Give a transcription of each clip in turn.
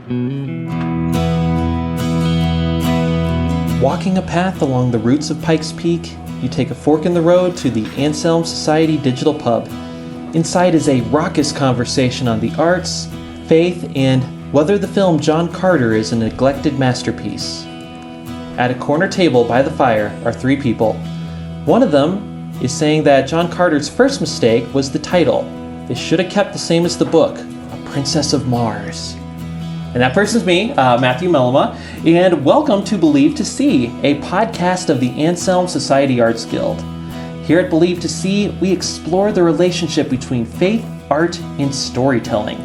Walking a path along the roots of Pikes Peak, you take a fork in the road to the Anselm Society Digital Pub. Inside is a raucous conversation on the arts, faith, and whether the film John Carter is a neglected masterpiece. At a corner table by the fire are three people. One of them is saying that John Carter's first mistake was the title. They should have kept the same as the book, A Princess of Mars. And that person's me, Matthew Mellema, and welcome to Believe to See, a podcast of the Anselm Society Arts Guild. Here at Believe to See, we explore the relationship between faith, art, and storytelling.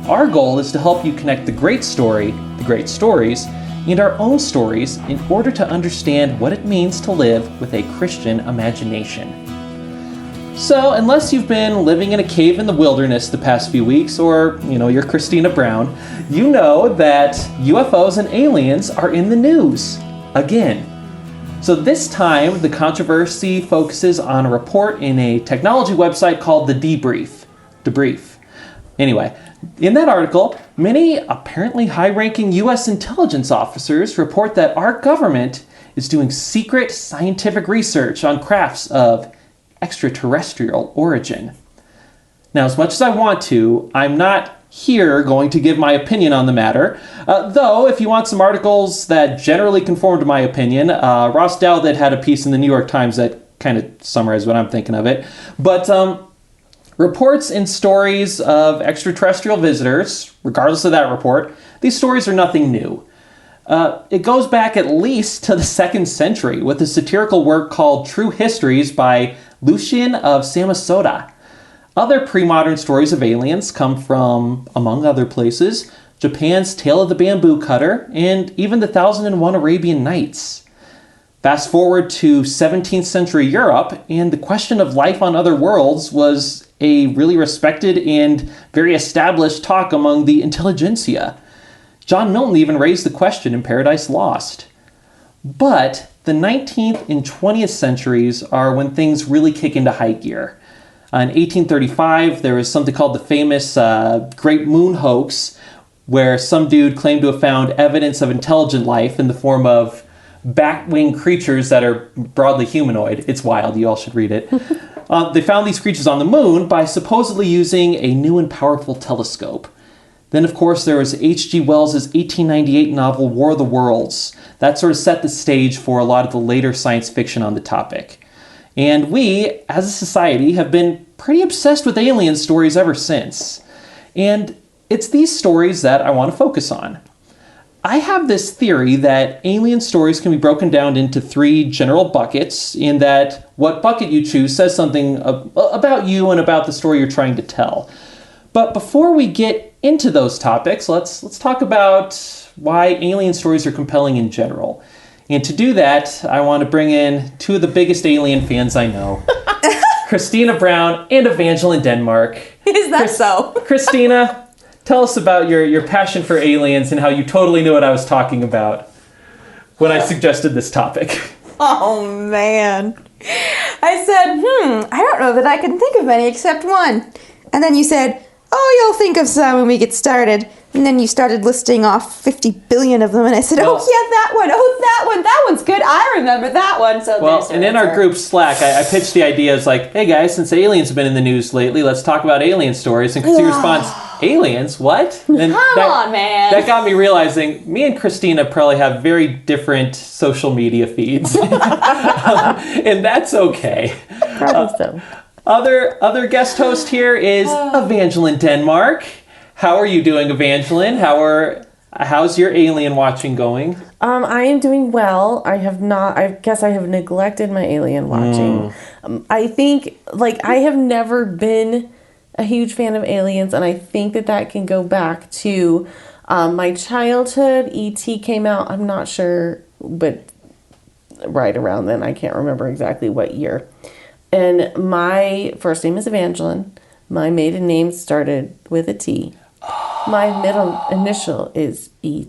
Our goal is to help you connect the great story, the great stories, and our own stories in order to understand what it means to live with a Christian imagination. So, unless you've been living in a cave in the wilderness the past few weeks, or, you're Christina Brown, you know that UFOs and aliens are in the news. Again. So this time, the controversy focuses on a report in a technology website called The Debrief. Anyway, in that article, many apparently high-ranking U.S. intelligence officers report that our government is doing secret scientific research on crafts of extraterrestrial origin. Now, as much as I want to, I'm not here going to give my opinion on the matter, though if you want some articles that generally conform to my opinion, Ross Dowdett had a piece in the New York Times that kind of summarized what I'm thinking of it. But reports and stories of extraterrestrial visitors, regardless of that report, these stories are nothing new. It goes back at least to the 2nd century with a satirical work called True Histories by Lucian of Samosata. Other pre-modern stories of aliens come from, among other places, Japan's Tale of the Bamboo Cutter and even the 1001 Arabian Nights. Fast forward to 17th century Europe, and the question of life on other worlds was a really respected and very established talk among the intelligentsia. John Milton even raised the question in Paradise Lost. But the 19th and 20th centuries are when things really kick into high gear. In 1835, there was something called the famous Great Moon Hoax, where some dude claimed to have found evidence of intelligent life in the form of bat-winged creatures that are broadly humanoid. It's wild. You all should read it. They found these creatures on the moon by supposedly using a new and powerful telescope. Then, of course, there was H.G. Wells' 1898 novel War of the Worlds. That sort of set the stage for a lot of the later science fiction on the topic. And we, as a society, have been pretty obsessed with alien stories ever since. And it's these stories that I want to focus on. I have this theory that alien stories can be broken down into 3 general buckets, in that what bucket you choose says something about you and about the story you're trying to tell. But before we get into those topics, let's talk about why alien stories are compelling in general. And to do that, I want to bring in 2 of the biggest alien fans I know. Christina Brown and Evangeline Denmark. Is that so? Christina, tell us about your passion for aliens and how you totally knew what I was talking about when I suggested this topic. Oh, man. I said, I don't know that I can think of any except one. And then you said, you'll think of some when we get started. And then you started listing off 50 billion of them, and I said, that one. That one's good. I remember that one. So and in our group Slack, I pitched the idea as like, hey guys, since aliens have been in the news lately, let's talk about alien stories. And Christina responds, aliens? What? And Come on, man. That got me realizing me and Christina probably have very different social media feeds. And that's okay. Probably so. Other guest host here is Evangeline Denmark. How are you doing, Evangeline? How's your alien watching going? I am doing well. I guess I have neglected my alien watching. I think, I have never been a huge fan of aliens, and I think that can go back to my childhood. E.T. came out, I'm not sure, but right around then. I can't remember exactly what year. And my first name is Evangeline. My maiden name started with a T. My middle initial is E.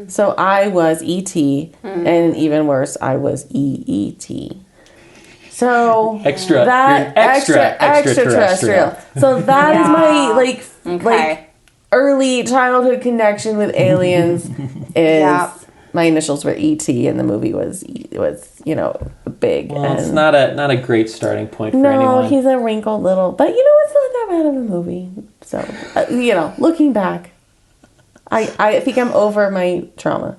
So I was E.T. And even worse, I was E.E.T. So extraterrestrial. So that is my early childhood connection with aliens is my initials were E.T. and the movie was big. Well, and it's not a great starting point for anyone. No, he's a wrinkled little, but it's not that bad of a movie. So, looking back, I think I'm over my trauma.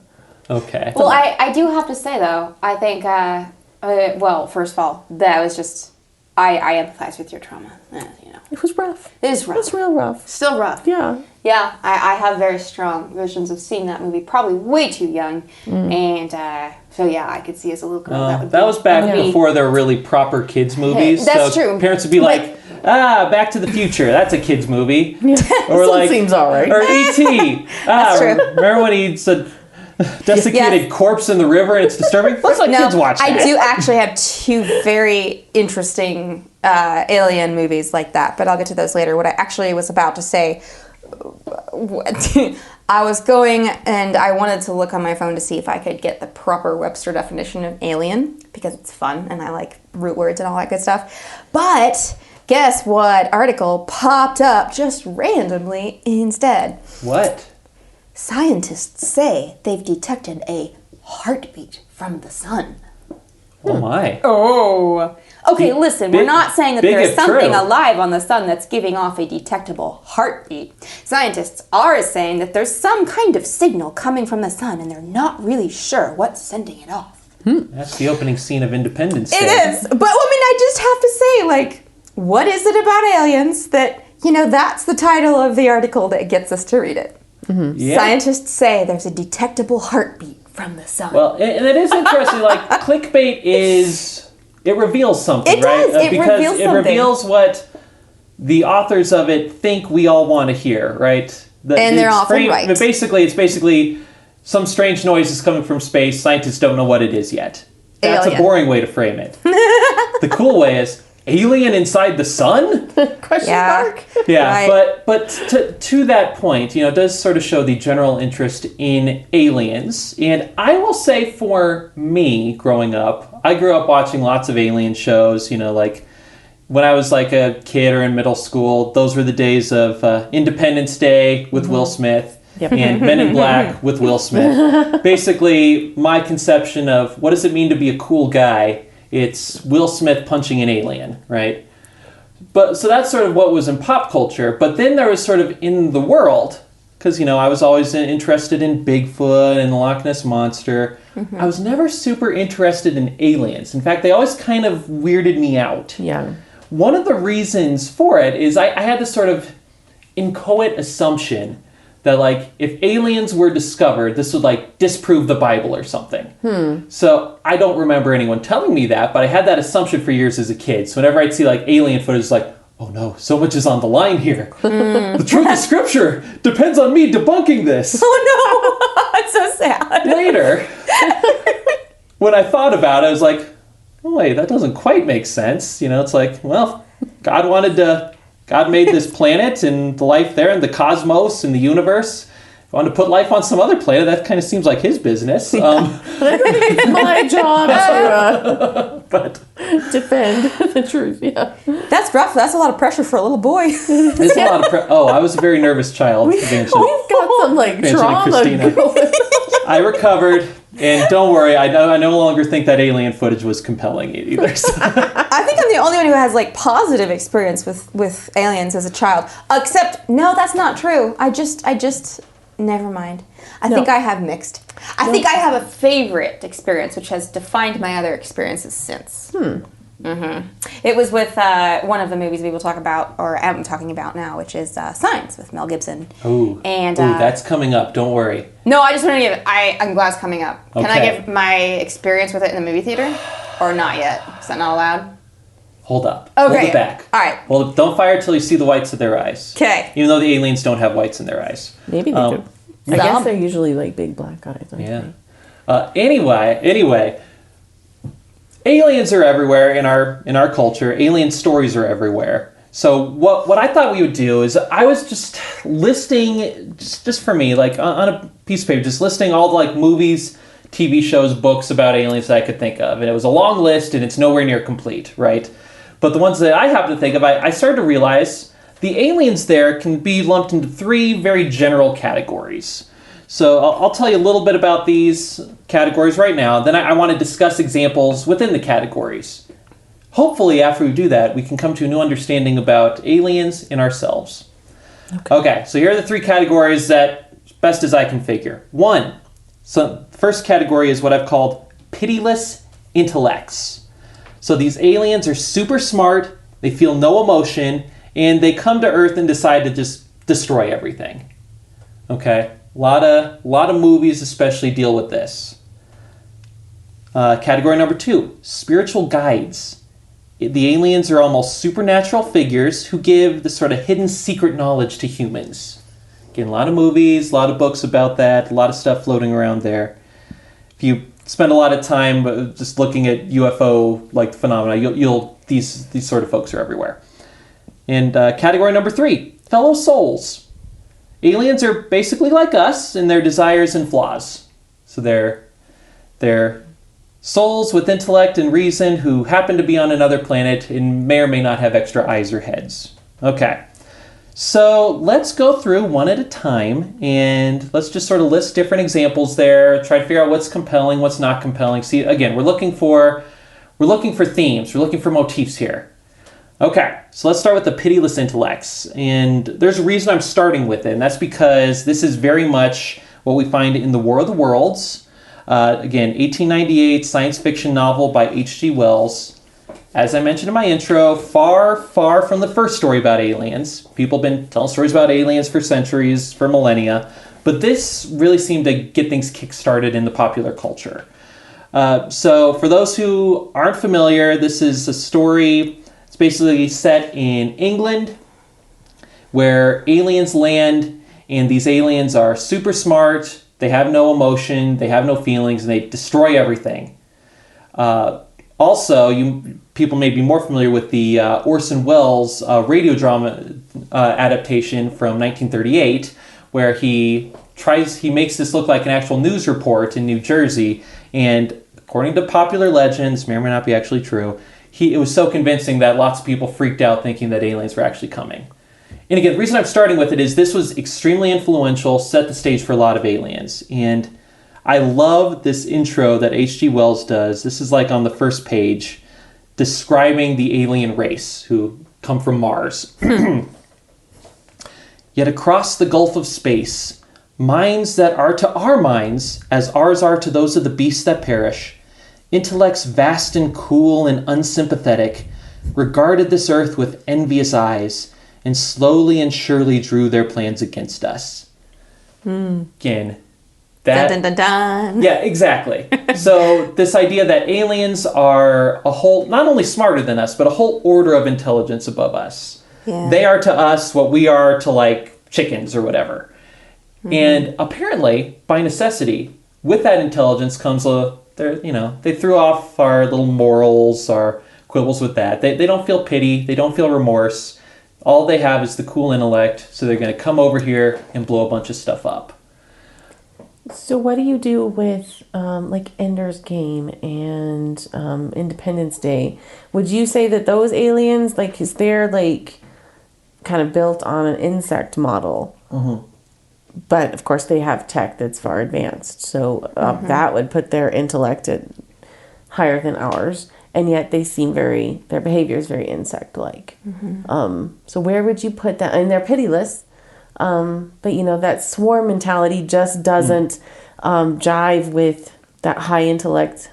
Okay. Well, I do have to say, though, I think, first of all, that was just, I empathize with your trauma, It was rough. It is rough. It was real rough. Still rough. Yeah. Yeah, I have very strong visions of seeing that movie, probably way too young, and so yeah, I could see as a little girl. That was back before there were really proper kids movies. That's so true. Parents would be like, Back to the Future, that's a kids movie. Or Still seems all right. Or E.T. That's true. Remember when he's a desiccated corpse in the river and it's disturbing? Let's let kids watch that. I do actually have two very interesting alien movies like that, but I'll get to those later. What I actually was about to say, I was going and I wanted to look on my phone to see if I could get the proper Webster definition of alien, because it's fun and I like root words and all that good stuff. But guess what article popped up just randomly instead? What? Scientists say they've detected a heartbeat from the sun. Oh my. Oh. Okay, listen, we're not saying that big there's if something true. alive on the sun that's giving off a detectable heartbeat. Scientists are saying that there's some kind of signal coming from the sun and they're not really sure what's sending it off. That's the opening scene of Independence Day. It is. But I just have to say, what is it about aliens that, that's the title of the article that gets us to read it. Mm-hmm. Yeah. Scientists say there's a detectable heartbeat from the sun. Well, and it is interesting, clickbait it reveals something, It right? does. It because reveals it something. reveals what the authors of it think we all want to hear, right? And they're often right. But it's basically some strange noise is coming from space. Scientists don't know what it is yet. That's Alien. a boring way to frame it. The cool way is alien inside the sun? Question mark? Yeah, Right. but to that point, it does sort of show the general interest in aliens. And I will say for me, growing up, I grew up watching lots of alien shows, when I was a kid or in middle school, those were the days of Independence Day with Will Smith. Yep. And Men in Black with Will Smith. Basically, my conception of what does it mean to be a cool guy, it's Will Smith punching an alien, right? But so that's sort of what was in pop culture. But then there was sort of in the world, because, I was always interested in Bigfoot and the Loch Ness Monster. Mm-hmm. I was never super interested in aliens. In fact, they always kind of weirded me out. Yeah. One of the reasons for it is I had this sort of inchoate assumption that, if aliens were discovered, this would, disprove the Bible or something. So I don't remember anyone telling me that, but I had that assumption for years as a kid. So whenever I'd see, alien footage, it's oh no, so much is on the line here. The truth of Scripture depends on me debunking this. Oh no, it's so sad. Later, when I thought about it, I was oh wait, that doesn't quite make sense. God made this planet and the life there and the cosmos and the universe. If you wanted to put life on some other planet, that kind of seems like his business. It's my job to But defend the truth, yeah. That's rough. That's a lot of pressure for a little boy. there's a lot of I was a very nervous child. Evangeline. We've got some trauma Christina. going. I recovered, and don't worry, I no longer think that alien footage was compelling either. So. I think I'm the only one who has positive experience with aliens as a child. Except, no, that's not true. I just, never mind. I think I have mixed. I think I have a favorite experience, which has defined my other experiences since. Mm-hmm. It was with one of the movies we will talk about, or I'm talking about now, which is Signs with Mel Gibson. Ooh, that's coming up. Don't worry. No, I just want to give. I'm glad it's coming up. Can I Okay. give my experience with it in the movie theater, or not yet? Is that not allowed? Hold up. Okay. Hold it back. All right. Well, don't fire till you see the whites of their eyes. Okay. Even though the aliens don't have whites in their eyes. Maybe they do. I guess they're usually big black eyes. Yeah. Anyway, aliens are everywhere in our culture. Alien stories are everywhere. So what I thought we would do is I was just listing, just for me, on a piece of paper, just listing all the movies, TV shows, books about aliens that I could think of. And it was a long list and it's nowhere near complete, right? But the ones that I happen to think of, I started to realize the aliens there can be lumped into three very general categories. So I'll tell you a little bit about these categories right now. Then I want to discuss examples within the categories. Hopefully, after we do that, we can come to a new understanding about aliens and ourselves. Okay, so here are the three categories that, best as I can figure. One, so first category is what I've called pitiless intellects. So these aliens are super smart, they feel no emotion, and they come to Earth and decide to just destroy everything. Okay, a lot of movies especially deal with this. Category number two, spiritual guides. The aliens are almost supernatural figures who give this sort of hidden secret knowledge to humans. Again, a lot of movies, a lot of books about that, a lot of stuff floating around there. If you spend a lot of time just looking at UFO like phenomena, you'll these sort of folks are everywhere. And category number three, fellow souls. Aliens are basically like us in their desires and flaws. So they're souls with intellect and reason who happen to be on another planet and may or may not have extra eyes or heads. Okay, so let's go through one at a time and let's just sort of list different examples there, try to figure out what's compelling, what's not compelling. See, again, we're looking for themes, we're looking for motifs here. Okay, so let's start with the pitiless intellects. And there's a reason I'm starting with it, and that's because this is very much what we find in The War of the Worlds. Again, 1898 science fiction novel by H.G. Wells. As I mentioned in my intro, far, far from the first story about aliens. People have been telling stories about aliens for centuries, for millennia. But this really seemed to get things kick-started in the popular culture. So for those who aren't familiar, this is a story. It's basically set in England where aliens land, and these aliens are super smart. They have no emotion, they have no feelings, and they destroy everything. Also, people may be more familiar with the Orson Welles radio drama adaptation from 1938, where he makes this look like an actual news report in New Jersey, and according to popular legends, may or may not be actually true, it was so convincing that lots of people freaked out thinking that aliens were actually coming. And again, the reason I'm starting with it is this was extremely influential, set the stage for a lot of aliens. And I love this intro that H.G. Wells does. This is like on the first page, describing the alien race who come from Mars. Yet across the gulf of space, minds that are to our minds, as ours are to those of the beasts that perish, intellects vast and cool and unsympathetic, regarded this earth with envious eyes, and slowly and surely drew their plans against us. Again, that... Dun, dun, dun, dun. Yeah, exactly. So this idea that aliens are a whole, not only smarter than us, but a whole order of intelligence above us. Yeah. They are to us what we are to, like, chickens or whatever. And apparently, by necessity, with that intelligence comes they threw off our little morals, our quibbles with that. They don't feel pity, they don't feel remorse. All they have is the cool intellect, so they're going to come over here and blow a bunch of stuff up. So what do you do with like Ender's Game and Independence Day? Would you say that those aliens, like, is they're like kind of built on an insect model? Mm-hmm. But of course they have tech that's far advanced, so that would put their intellect at higher than ours. And yet they seem their behavior is very insect-like. So where would you put that? And they're pitiless, but that swarm mentality just doesn't jive with that high intellect,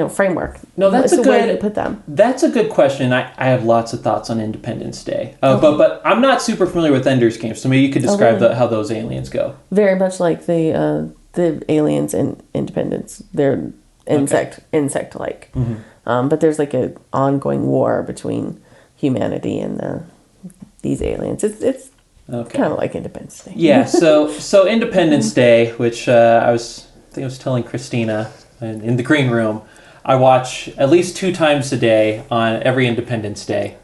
framework. No, that's where do you put them? That's a good question. I have lots of thoughts on Independence Day, but I'm not super familiar with Ender's Game, so maybe you could describe how those aliens go. Very much like the aliens in Independence. They're insect-like. But there's like an ongoing war between humanity and these aliens. It's kind of like Independence Day. Yeah, so Independence Day, which I think I was telling Christina in the green room, I watch at least 2 times a day on every Independence Day.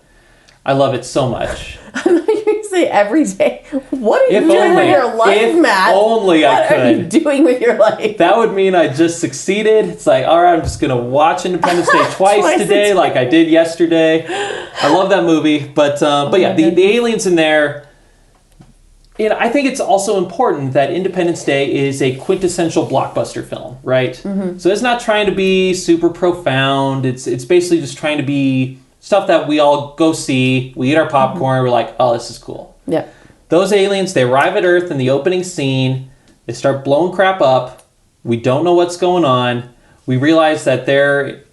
I love it so much. I thought you were say every day. What are you If doing only. with your life, If Matt? only I What are you could. doing with your life? That would mean I just succeeded. It's like, all right, I'm just going to watch Independence Day twice Twice a today day. like I did yesterday. I love that movie. But yeah, the aliens in there, I think it's also important that Independence Day is a quintessential blockbuster film, right? Mm-hmm. So it's not trying to be super profound. It's basically just trying to be stuff that we all go see. We eat our popcorn. We're like, oh, this is cool. Yeah. Those aliens, they arrive at Earth in the opening scene. They start blowing crap up. We don't know what's going on. We realize that their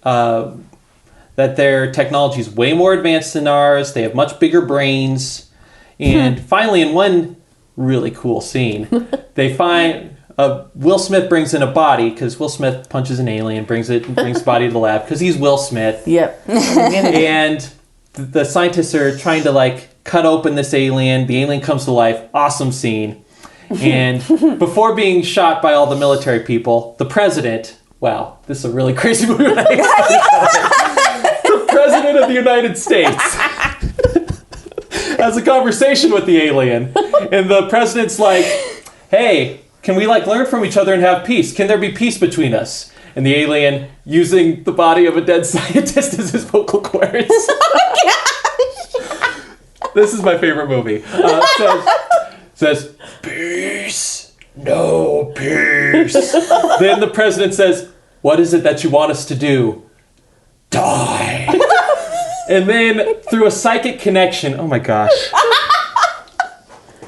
technology is way more advanced than ours. They have much bigger brains. And finally, in one really cool scene, they find Will Smith brings in a body because Will Smith punches an alien, brings the body to the lab because he's Will Smith. Yep. And the scientists are trying to cut open this alien. The alien comes to life. Awesome scene. And before being shot by all the military people, the president, wow, this is a really crazy movie. The president of the United States has a conversation with the alien. And the president's like, hey, can we learn from each other and have peace? Can there be peace between us? And the alien, using the body of a dead scientist as his vocal cords. This is my favorite movie. Says, peace, no peace. Then the president says, what is it that you want us to do? Die. And then through a psychic connection, oh my gosh,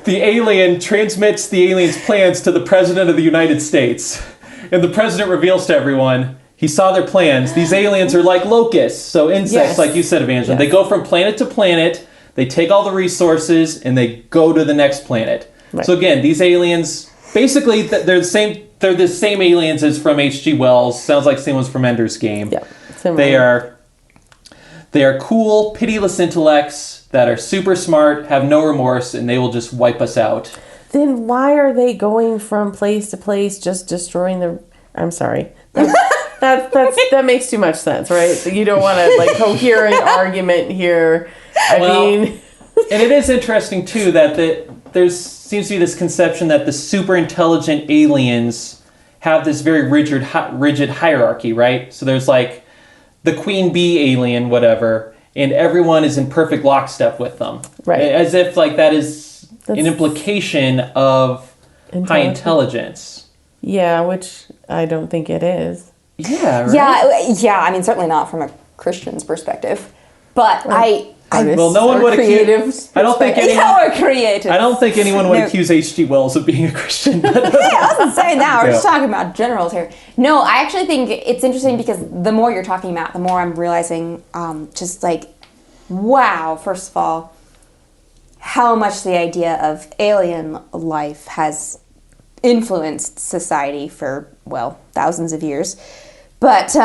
the alien transmits the alien's plans to the president of the United States. And the president reveals to everyone, he saw their plans. These aliens are like locusts, so insects, like you said, Evangeline. Yes. They go from planet to planet. They take all the resources and they go to the next planet. Right. So again, these aliens, basically, they're the same. They're the same aliens as from H.G. Wells. Sounds like the same ones from Ender's Game. Yeah, similar. They are cool, pitiless intellects that are super smart, have no remorse, and they will just wipe us out. Then why are they going from place to place, just destroying the? I'm sorry. That makes too much sense, right? You don't want a coherent argument here. I mean, and it is interesting too that there seems to be this conception that the super intelligent aliens have this very rigid hierarchy, right? So there's the queen bee alien, whatever, and everyone is in perfect lockstep with them, right? As if that is an implication of high intelligence. Yeah, which I don't think it is. Yeah, right? Yeah. I mean, certainly not from a Christian's perspective, but no one would accuse. I don't think anyone would accuse H.G. Wells of being a Christian. Yeah, I wasn't saying that. We're just talking about generals here. No, I actually think it's interesting because the more you're talking about, the more I'm realizing, wow. First of all, how much the idea of alien life has influenced society for thousands of years, but.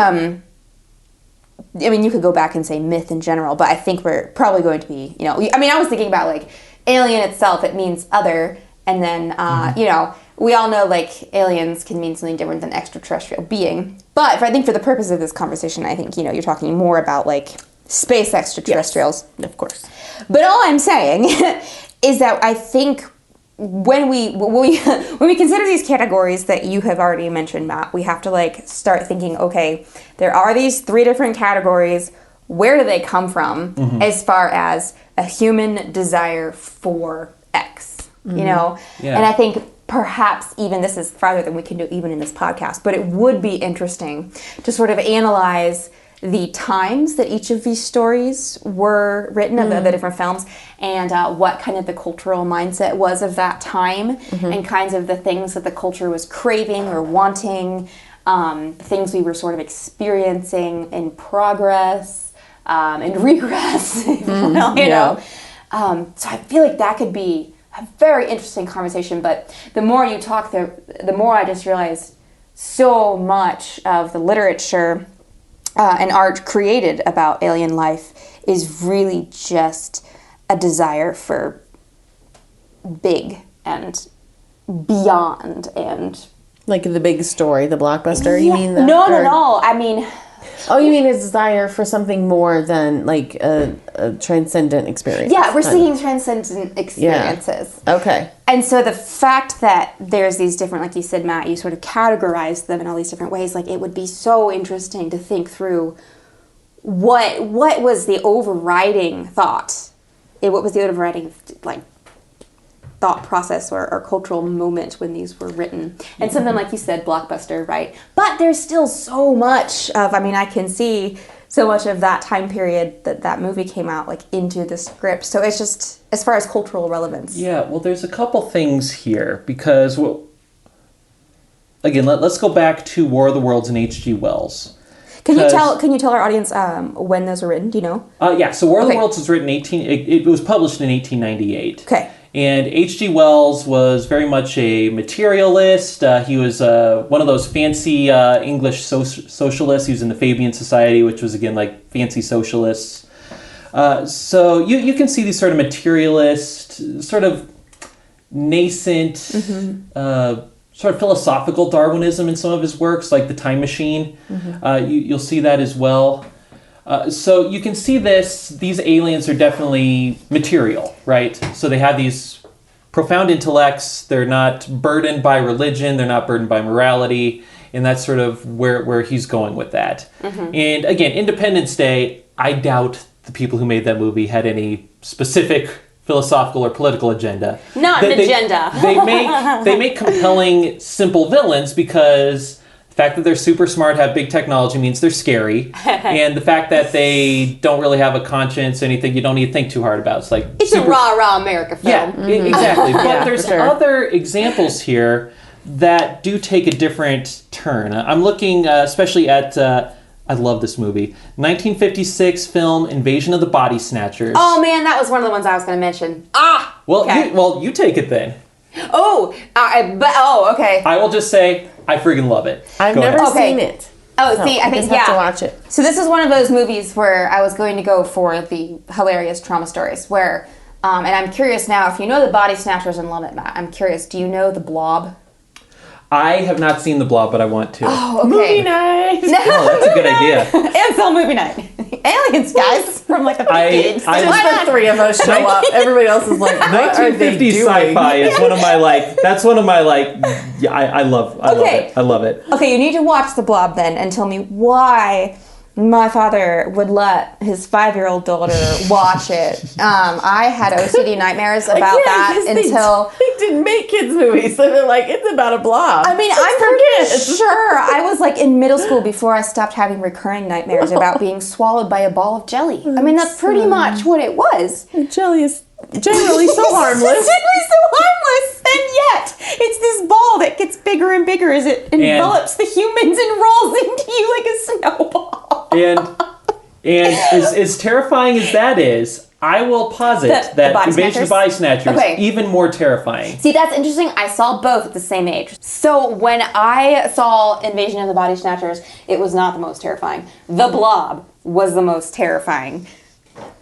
I mean, you could go back and say myth in general, but I think we're probably going to be, I was thinking about, alien itself, it means other, and then, we all know, aliens can mean something different than extraterrestrial being, but I think for the purpose of this conversation, I think, you're talking more about, space extraterrestrials. Yes, of course. But all I'm saying is that I think when we consider these categories that you have already mentioned, Matt, we have to start thinking, okay, there are these 3 different categories. Where do they come from as far as a human desire for X? Yeah. And I think perhaps even this is farther than we can do even in this podcast, but it would be interesting to sort of analyze the times that each of these stories were written, of the different films, and what kind of the cultural mindset was of that time, and kinds of the things that the culture was craving or wanting, things we were sort of experiencing in progress, and regress, you know. So I feel like that could be a very interesting conversation, but the more you talk, the more I just realized so much of the literature and art created about alien life is really just a desire for big and beyond and... Like the big story, the blockbuster, you mean? No. I mean, Oh, you mean his desire for something more than like a transcendent experience? Yeah, we're seeking transcendent experiences. Yeah. Okay. And so the fact that there's these different, like you said, Matt, you sort of categorize them in all these different ways. Like, it would be so interesting to think through what was the overriding thought. What was the overriding, like, thought process or cultural moment when these were written. And something like you said, blockbuster, right? But there's still so much of, I mean, I can see so much of that time period that movie came out, like, into the script. So it's just, as far as cultural relevance. Yeah, well, there's a couple things here, because, well, again, let's go back to War of the Worlds and H.G. Wells. Can you tell our audience when those were written? Do you know? Yeah, so War of the Worlds was written it was published in 1898. Okay. And H.G. Wells was very much a materialist. He was one of those fancy English socialists. He was in the Fabian Society, which was, again, like fancy socialists. So you can see these sort of materialist, sort of nascent, sort of philosophical Darwinism in some of his works, like The Time Machine. You'll see that as well. So you can see these aliens are definitely material, right? So they have these profound intellects. They're not burdened by religion. They're not burdened by morality. And that's sort of where he's going with that. And again, Independence Day, I doubt the people who made that movie had any specific philosophical or political agenda. Not an agenda. They make compelling, simple villains because the fact that they're super smart, have big technology, means they're scary. And the fact that they don't really have a conscience, anything you don't need to think too hard about. It's a rah-rah America film. Yeah, exactly. But there's other examples here that do take a different turn. I'm looking especially at, I love this movie, 1956 film Invasion of the Body Snatchers. Oh man, that was one of the ones I was going to mention. Well, you take it then. Okay. I will just say, I friggin' love it. I've never seen it. Oh, see, I think, have to watch it. So this is one of those movies where I was going to go for the hilarious trauma stories where, and I'm curious now, if you know the Body Snatchers and love it, Matt, I'm curious, do you know the Blob? I have not seen The Blob, but I want to. Oh, okay. Movie night! Oh, that's a good idea. Ansel movie night. Aliens, guys, from like the 50s. Just the three of us show up. Everybody else is like, what are they 1950s doing? sci-fi is one of my, that's one of my, yeah, I love it. I love it. Okay, you need to watch The Blob then and tell me why my father would let his 5-year-old daughter watch it. I had OCD nightmares about that until... They didn't make kids movies, so they're like, it's about a blob. I mean, I'm pretty sure I was like in middle school before I stopped having recurring nightmares about being swallowed by a ball of jelly. I mean, that's pretty much what it was. Jelly is generally so harmless. It's generally so harmless, and yet it's this ball that gets bigger and bigger as it envelops the humans and rolls into you like a snowball. And as terrifying as that is, I will posit that Invasion of the Body Snatchers is even more terrifying. See, that's interesting. I saw both at the same age. So when I saw Invasion of the Body Snatchers, it was not the most terrifying. The Blob was the most terrifying.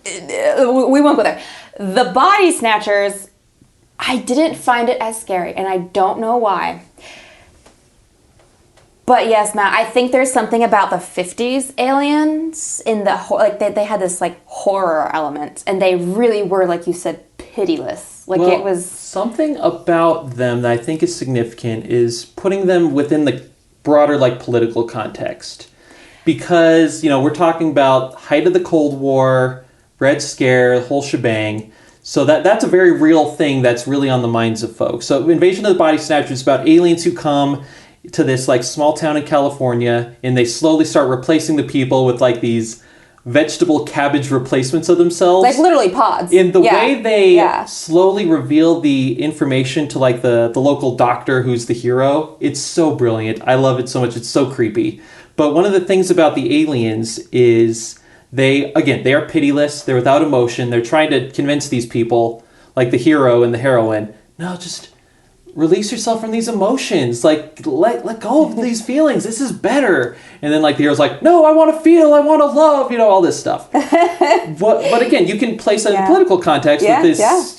We won't go there. The Body Snatchers, I didn't find it as scary, and I don't know why. But yes, Matt, I think there's something about the 50s aliens in the they had this like horror element, and they really were, like you said, pitiless. Like, it was something about them that I think is significant is putting them within the broader like political context, because we're talking about height of the Cold War, Red Scare, the whole shebang. So that's a very real thing that's really on the minds of folks. So Invasion of the Body Snatchers is about aliens who come to this like small town in California, and they slowly start replacing the people with like these vegetable cabbage replacements of themselves. Like literally pods. In the way they slowly reveal the information to like the local doctor who's the hero, it's so brilliant. I love it so much. It's so creepy. But one of the things about the aliens is they are pitiless. They're without emotion. They're trying to convince these people, like the hero and the heroine, no, just release yourself from these emotions. Like, let go of these feelings. This is better. And then, like, the hero's like, no, I want to feel. I want to love. All this stuff. But again, you can place that in political context with this,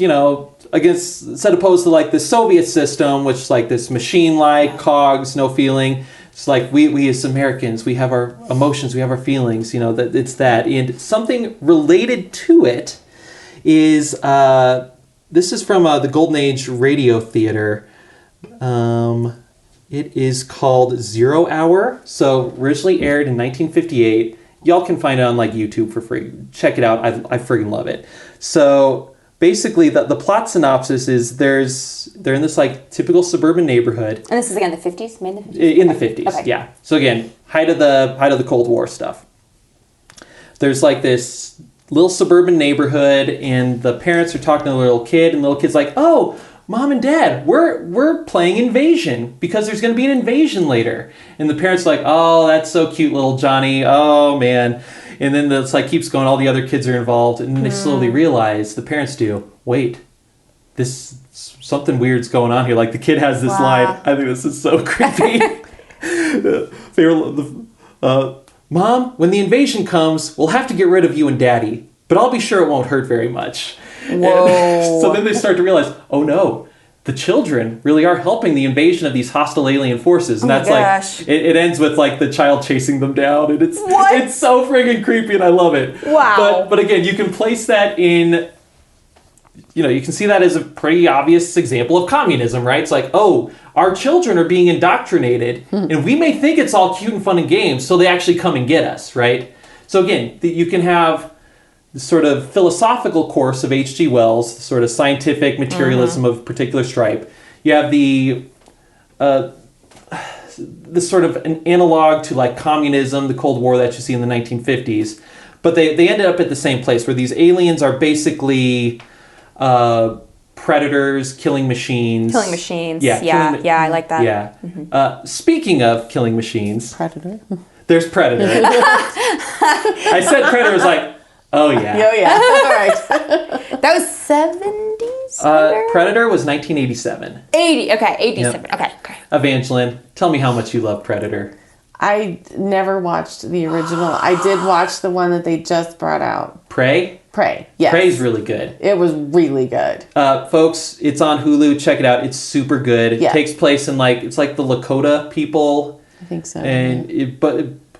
against, set opposed to, like, the Soviet system, which is, like, this machine-like, cogs, no feeling. It's like we as Americans, we have our emotions, we have our feelings, you know, that it's that. And something related to it is, this is from the Golden Age Radio Theater. It is called 0 Hour. So originally aired in 1958. Y'all can find it on like YouTube for free. Check it out. I friggin' love it. So basically the plot synopsis is they're in this like typical suburban neighborhood. And this is again the 50s, made in the 50s? In the 50s, okay. Yeah. So again, height of the Cold War stuff. There's like this little suburban neighborhood, and the parents are talking to the little kid, and the little kid's like, "Oh, Mom and Dad, we're playing Invasion because there's going to be an invasion later." And the parents are like, "Oh, that's so cute, little Johnny. Oh man." And then it's like keeps going. All the other kids are involved, and then they slowly realize, the parents do, wait, this something weird's going on here. Like the kid has this line. I think this is so creepy. Mom, when the invasion comes, we'll have to get rid of you and Daddy, but I'll be sure it won't hurt very much. Whoa. So then they start to realize, oh no, the children really are helping the invasion of these hostile alien forces. And that's gosh. like, it ends with like the child chasing them down, and it's so friggin' creepy, and I love it. Wow. But again, you can place that in, you know, you can see that as a pretty obvious example of communism, right? It's like, oh, our children are being indoctrinated, and we may think it's all cute and fun and games, so they actually come and get us, right? So again, you can have the sort of philosophical course of H.G. Wells, the sort of scientific materialism of particular stripe. You have the this sort of an analog to like communism, the Cold War that you see in the 1950s, but they ended up at the same place where these aliens are basically predators, killing machines. Killing machines. Yeah, I like that. Yeah. Speaking of killing machines, Predator. there's Predator. I said Predator was like, oh yeah. Oh yeah. All right. That was 70s? Predator was 1987. 80. Okay, 87. Yep. Okay. Evangeline, tell me how much you love Predator. I never watched the original. I did watch the one that they just brought out. Prey? Prey. Yes. Prey's really good. It was really good. Folks, it's on Hulu. Check it out. It's super good. It Yeah. takes place in it's like the Lakota people. I think so. And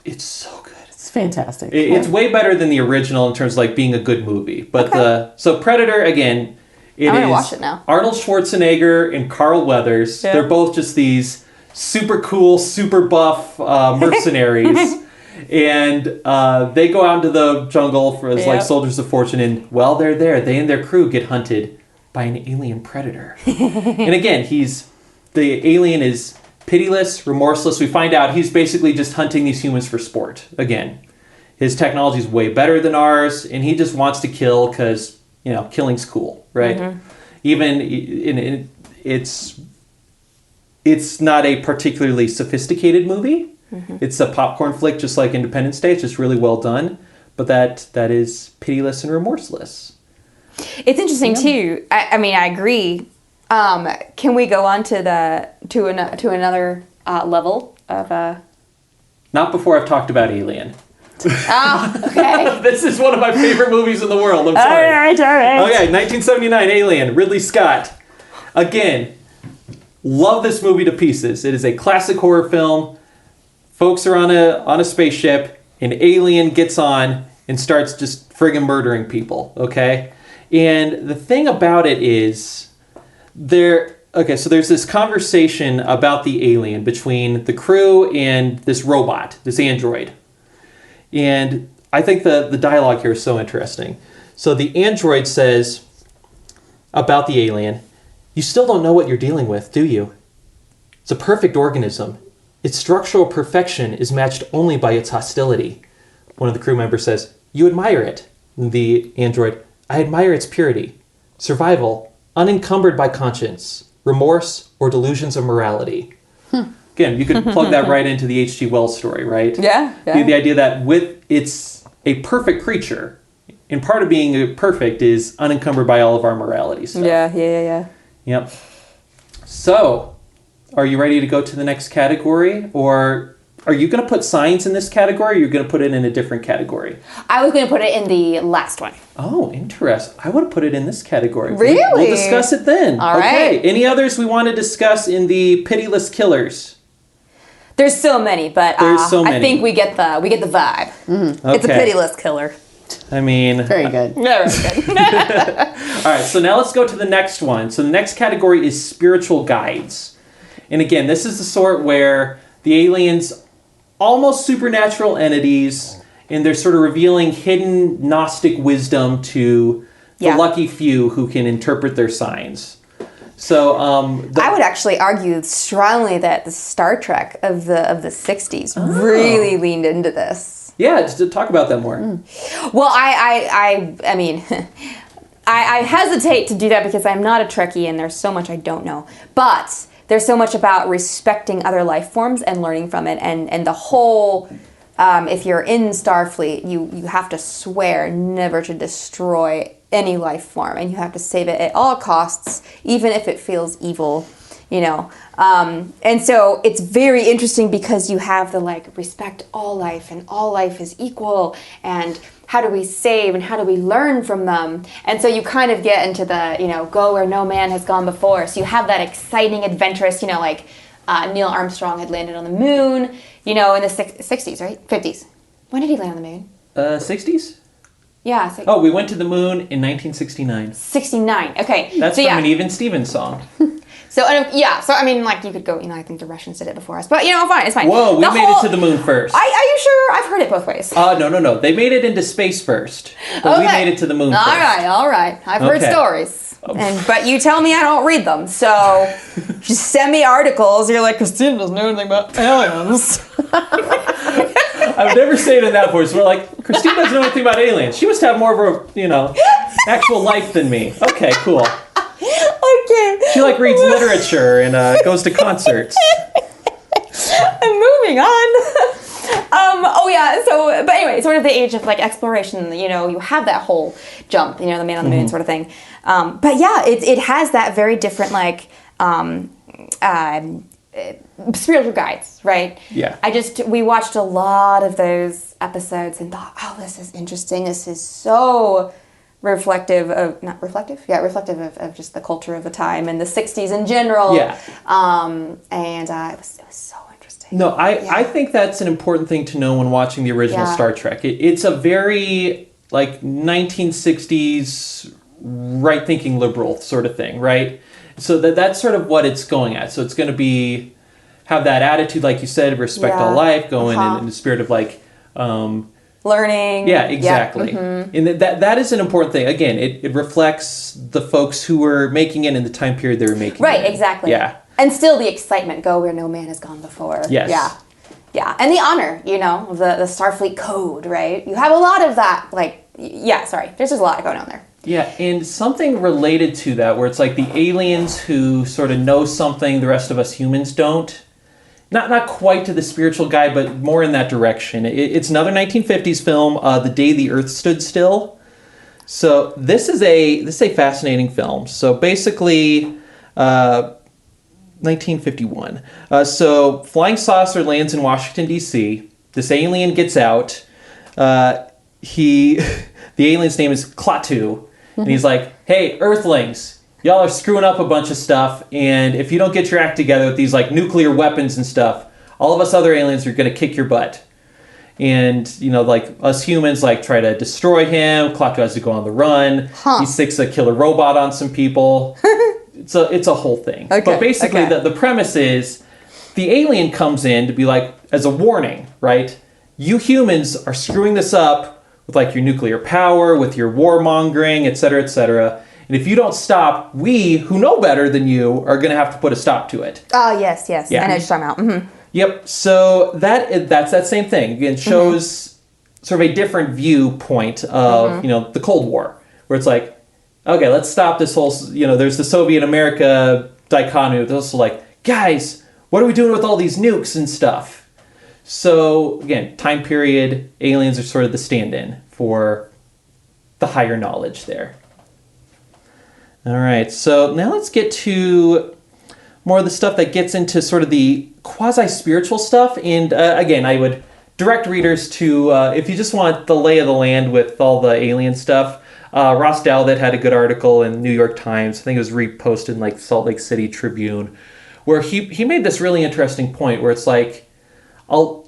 it's so good. It's fantastic. It's way better than the original in terms of like being a good movie. But so Predator, again, I'm gonna watch it now. Arnold Schwarzenegger and Carl Weathers. Yeah. They're both just these super cool, super buff mercenaries. And they go out into the jungle as like soldiers of fortune, and while they're there, they and their crew get hunted by an alien predator. And again, the alien is pitiless, remorseless. We find out he's basically just hunting these humans for sport. Again, his technology is way better than ours, and he just wants to kill because, you know, killing's cool, right? Mm-hmm. Even it's not a particularly sophisticated movie. Mm-hmm. It's a popcorn flick, just like Independence Day. It's just really well done, but that is pitiless and remorseless. It's interesting too. I mean, I agree. Can we go on to another level of? Not before I've talked about Alien. Oh, okay. This is one of my favorite movies in the world. I'm sorry. All right. Okay, 1979, Alien, Ridley Scott. Again, love this movie to pieces. It is a classic horror film. Folks are on a spaceship, an alien gets on and starts just friggin' murdering people, okay? And the thing about it is, so there's this conversation about the alien between the crew and this robot, this android. And I think the dialogue here is so interesting. So the android says about the alien, "You still don't know what you're dealing with, do you? It's a perfect organism. Its structural perfection is matched only by its hostility." One of the crew members says, "You admire it." The android, "I admire its purity, survival, unencumbered by conscience, remorse, or delusions of morality." Again, you could plug that right into the H.G. Wells story, right? Yeah. The idea that it's a perfect creature, and part of being perfect is unencumbered by all of our morality stuff. Yeah. Yep. So, are you ready to go to the next category? Or are you going to put science in this category, or are you going to put it in a different category? I was going to put it in the last one. Oh, interesting. I would have put it in this category. Really? We'll discuss it then. All okay. right. Any others we want to discuss in the pitiless killers? There's so many, but There's so many. I think we get the vibe. Okay. It's a pitiless killer. I mean... Very good. Very good. All right, so now let's go to the next one. So the next category is spiritual guides. And again, this is the sort where the aliens, almost supernatural entities, and they're sort of revealing hidden Gnostic wisdom to the lucky few who can interpret their signs. So I would actually argue strongly that the Star Trek of the 60s really leaned into this. Yeah, just to talk about that more. Well, I mean, I hesitate to do that because I'm not a Trekkie and there's so much I don't know. But there's so much about respecting other life forms and learning from it, and the whole. If you're in Starfleet, you have to swear never to destroy any life form, and you have to save it at all costs, even if it feels evil, you know. And so it's very interesting because you have the respect all life, and all life is equal, and how do we save and how do we learn from them? And so you kind of get into the, go where no man has gone before. So you have that exciting, adventurous, Neil Armstrong had landed on the moon, in the 60s, right? 50s. When did he land on the moon? 60s? Yeah. Oh, we went to the moon in 1969. 69. Okay. That's from an Even Stevens song. So I mean, you could go. I think the Russians did it before us, but fine. It's fine. Whoa, we made it to the moon first. Are you sure? I've heard it both ways. No. They made it into space first, but we made it to the moon first. All right. I've heard stories. But you tell me I don't read them, so just send me articles. You're like, Christina doesn't know anything about aliens. I would never say it in that voice. We're like, Christina doesn't know anything about aliens. She must have more of a, actual life than me. Okay, cool. Okay. She reads literature and goes to concerts. I'm moving on. But anyway, sort of the age of exploration, you have that whole jump, the man on the moon sort of thing. But yeah, it has that very different spiritual guides, right? Yeah. We watched a lot of those episodes and thought, oh, this is interesting. This is so reflective of just the culture of the time and the 60s in general. Yeah. It was so interesting. No, I think that's an important thing to know when watching the original Star Trek. It's a very 1960s right-thinking liberal sort of thing, right? So that's sort of what it's going at. So it's going to have that attitude, like you said, respect all life, going in the spirit of learning. Yeah, exactly. Mm-hmm. And that is an important thing. Again, it reflects the folks who were making it in the time period they were making it. Right, exactly. Yeah. And still the excitement, go where no man has gone before. Yes. Yeah. And the honor, the Starfleet code, right? You have a lot of that, there's just a lot going on there. Yeah, and something related to that, where it's the aliens who sort of know something the rest of us humans don't. Not quite to the spiritual guide, but more in that direction. It's another 1950s film, The Day the Earth Stood Still. So this is a fascinating film. So basically, 1951. So flying saucer lands in Washington, D.C. This alien gets out. The alien's name is Klaatu. And he's like, hey, Earthlings, y'all are screwing up a bunch of stuff, and if you don't get your act together with these nuclear weapons and stuff, all of us other aliens are going to kick your butt. And, us humans try to destroy him. Klaatu has to go on the run. He sticks a killer robot on some people. It's a whole thing. Okay, but basically the premise is the alien comes in to be as a warning, right? You humans are screwing this up with your nuclear power, with your warmongering, et cetera, et cetera. And if you don't stop, we, who know better than you, are going to have to put a stop to it. Oh, yes. Yeah. I know what you're talking about. Mm-hmm. Yep. So that's that same thing. Again, shows sort of a different viewpoint of, the Cold War, where it's okay, let's stop this whole, there's the Soviet America dichotomy. It's also guys, what are we doing with all these nukes and stuff? So, again, time period, aliens are sort of the stand-in for the higher knowledge there. All right, so now let's get to more of the stuff that gets into sort of the quasi-spiritual stuff. And, again, I would direct readers to, if you just want the lay of the land with all the alien stuff, Ross Dowlett had a good article in New York Times. I think it was reposted in Salt Lake City Tribune, where he made this really interesting point where it's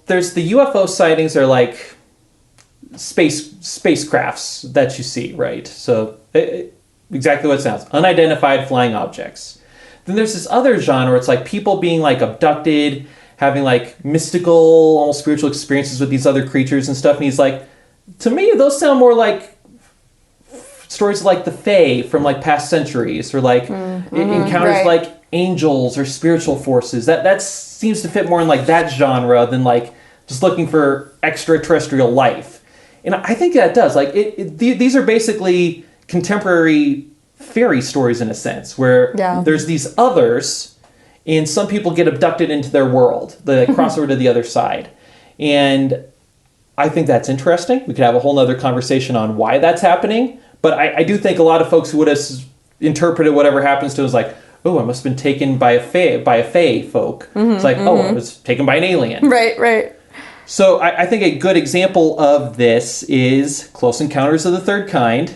there's the UFO sightings are like spacecrafts that you see, right? So exactly what it sounds, unidentified flying objects. Then there's this other genre. It's like people being like abducted, having like mystical, almost spiritual experiences with these other creatures and stuff. And he's like, to me, those sound more like stories like the Fae from like past centuries, or like encounters like angels or spiritual forces. That seems to fit more in like that genre than like just looking for extraterrestrial life. And I think that does. Like these are basically contemporary fairy stories in a sense, where there's these others, and some people get abducted into their world. They like, cross over to the other side. And I think that's interesting. We could have a whole nother conversation on why that's happening. But I do think a lot of folks who would have interpreted whatever happens to us like, oh, I must have been taken by a fae folk. It's like, oh, I was taken by an alien. Right. So I think a good example of this is Close Encounters of the Third Kind.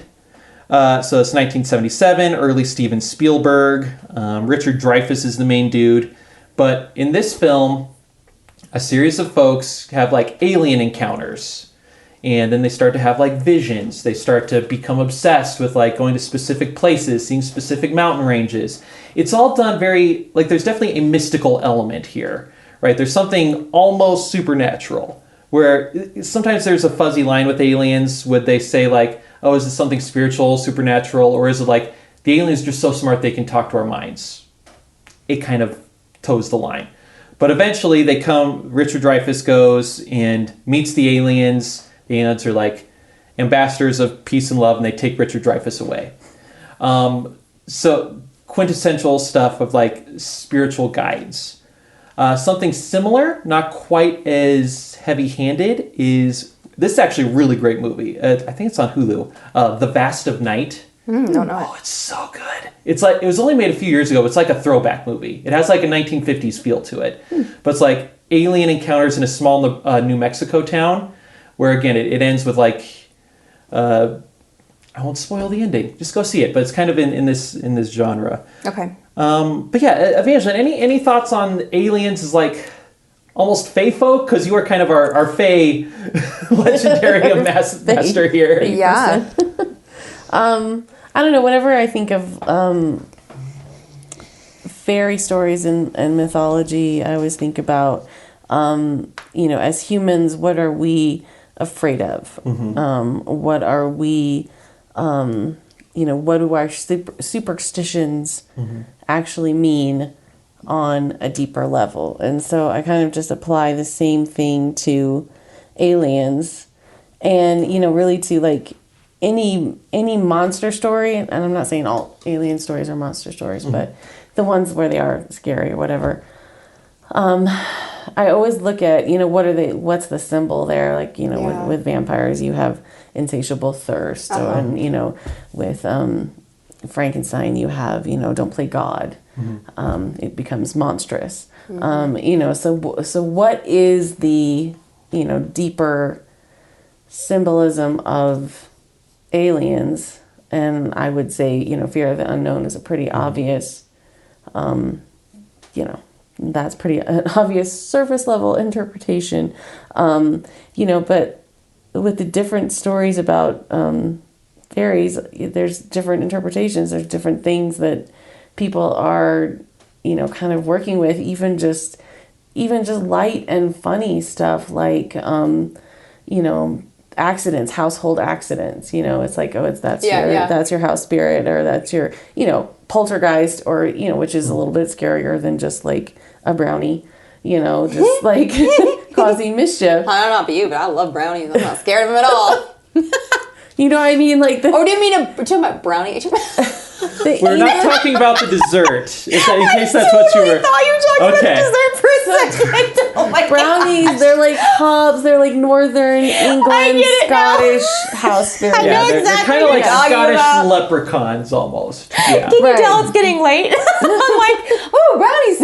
So it's 1977, early Steven Spielberg. Richard Dreyfuss is the main dude. But in this film, a series of folks have like alien encounters. And then they start to have like visions. They start to become obsessed with like going to specific places, seeing specific mountain ranges. It's all done very, like there's definitely a mystical element here, right? There's something almost supernatural, where sometimes there's a fuzzy line with aliens. Would they say like, oh, is this something spiritual, supernatural? Or is it like the aliens are just so smart they can talk to our minds? It kind of toes the line. But eventually they come, Richard Dreyfuss goes and meets the aliens. The aliens are like ambassadors of peace and love, and they take Richard Dreyfuss away. So quintessential stuff of like spiritual guides. Something similar, not quite as heavy-handed, is this is actually a really great movie. I think it's on Hulu. The Vast of Night. Don't know Oh, it's so good. It's like it was only made a few years ago. It's like a throwback movie. It has like a 1950s feel to it, but it's like alien encounters in a small New Mexico town. Where again, it ends with like, I won't spoil the ending. Just go see it. But it's kind of in this genre. Okay. But yeah, Evangeline, any thoughts on aliens as like almost fae folk? Because you are kind of our fae legendary master here. Yeah. I don't know. Whenever I think of fairy stories and mythology, I always think about, as humans, what are we afraid of? What are we, what do our superstitions actually mean on a deeper level? And so I kind of just apply the same thing to aliens and, really to like any monster story. And I'm not saying all alien stories are monster stories, but the ones where they are scary or whatever. I always look at, what's the symbol there? Like, with vampires, you have insatiable thirst. And, with Frankenstein, you have, don't play God. It becomes monstrous. So what is the, deeper symbolism of aliens? And I would say, fear of the unknown is a pretty obvious, that's pretty obvious surface level interpretation, but with the different stories about fairies, there's different interpretations. There's different things that people are, kind of working with, even just light and funny stuff like, accidents, household accidents. It's like, that's your house spirit, or that's your, poltergeist, or, which is a little bit scarier than just like a brownie, just like causing mischief. I don't know about you, but I love brownies. I'm not scared of them at all. You know what I mean? Like, or do you mean you're talking about brownie? We're not talking about the dessert. In case that's what you were. I thought you were talking about the dessert for a second. Oh my brownies, gosh. They're like hubs. They're like Northern England, Scottish house spirit. I know They're kind of like Scottish leprechauns almost. Yeah. Can you tell it's getting late? I'm like, oh, brownies.